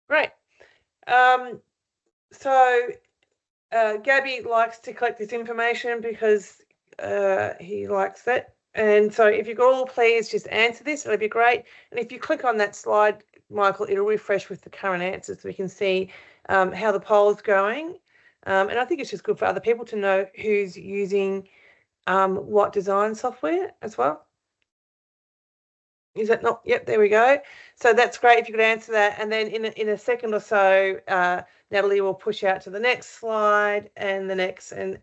Great. Gaby likes to collect this information because he likes it. And so if you could all please just answer this, it'll be great. And if you click on that slide, Michael, it'll refresh with the current answers so we can see how the poll's going. And I think it's just good for other people to know who's using what design software as well. Is that not? Yep, there we go. So that's great if you could answer that. And then in a second or so, Natalie will push out to the next slide and the next. And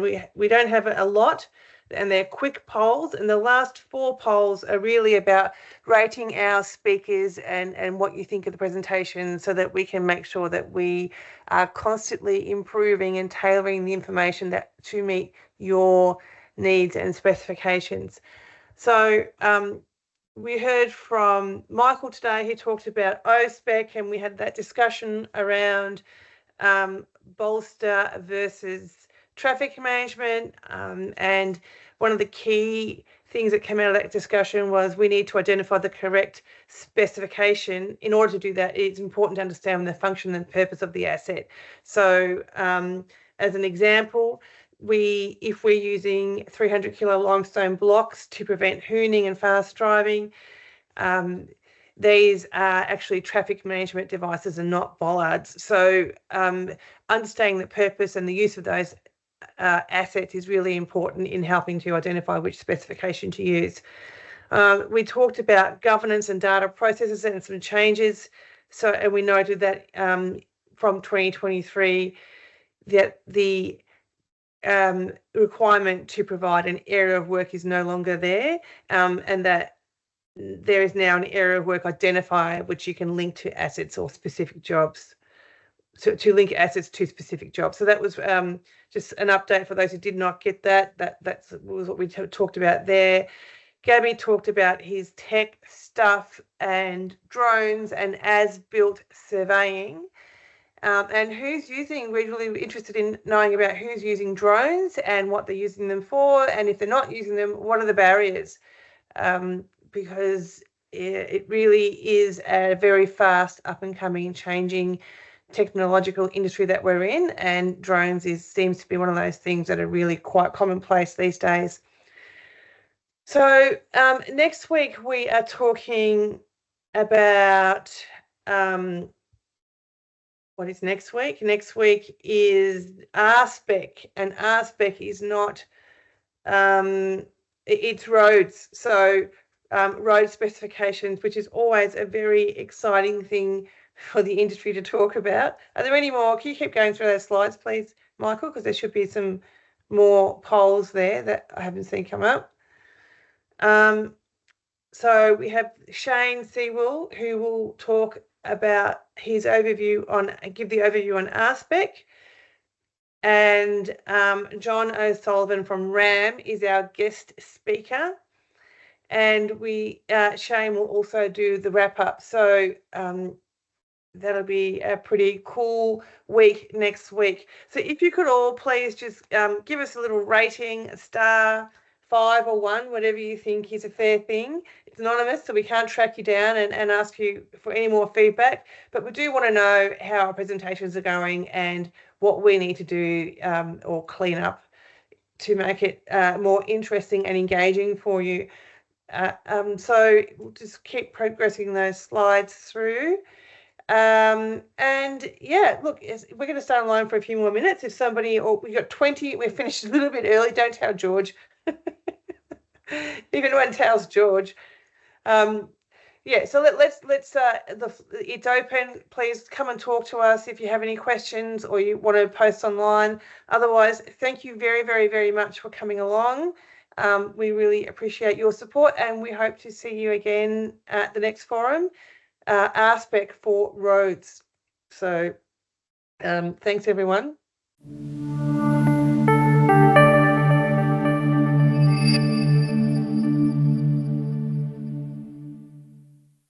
we don't have a lot, and they're quick polls. And the last 4 polls are really about rating our speakers and what you think of the presentation, so that we can make sure that we are constantly improving and tailoring the information that to meet your needs and specifications. So we heard from Michael today. He talked about O-Spec, and we had that discussion around bolster versus traffic management. And one of the key things that came out of that discussion was we need to identify the correct specification. In order to do that, it's important to understand the function and purpose of the asset. So as an example, if we're using 300 kilo limestone blocks to prevent hooning and fast driving, these are actually traffic management devices and not bollards. So understanding the purpose and the use of those assets is really important in helping to identify which specification to use. We talked about governance and data processes and some changes. And we noted that from 2023 that the requirement to provide an area of work is no longer there, and that there is now an area of work identifier which you can link to assets or specific jobs, to link assets to specific jobs. So that was just an update for those who did not get that. That was what we talked about there. Gaby talked about his tech stuff and drones and as-built surveying. And who's using, we're really interested in knowing about who's using drones and what they're using them for, and if they're not using them, what are the barriers? Because it really is a very fast, up-and-coming, changing technological industry that we're in, and drones seems to be one of those things that are really quite commonplace these days. So next week we are talking about what is next week? Next week is A-SPEC, and A-SPEC is not, it's roads. So road specifications, which is always a very exciting thing for the industry to talk about. Are there any more? Can you keep going through those slides, please, Michael? Because there should be some more polls there that I haven't seen come up. So we have Shane Sewell, who will talk about his overview give the overview on A-SPEC, and John O'Sullivan from RAM is our guest speaker, and Shane will also do the wrap up. So that'll be a pretty cool week next week. So if you could all please just give us a little rating, a star, 5 or 1, whatever you think is a fair thing. It's anonymous, so we can't track you down and ask you for any more feedback, but we do want to know how our presentations are going and what we need to do or clean up to make it more interesting and engaging for you. So we'll just keep progressing those slides through. And yeah, look, we're going to stay online for a few more minutes. If somebody, or we got 20, we're finished a little bit early. Don't tell George. Even one tells George. Yeah, so it's open. Please come and talk to us if you have any questions or you want to post online. Otherwise, thank you very, very, very much for coming along. We really appreciate your support, and we hope to see you again at the next forum, A-SPEC for roads. So thanks, everyone.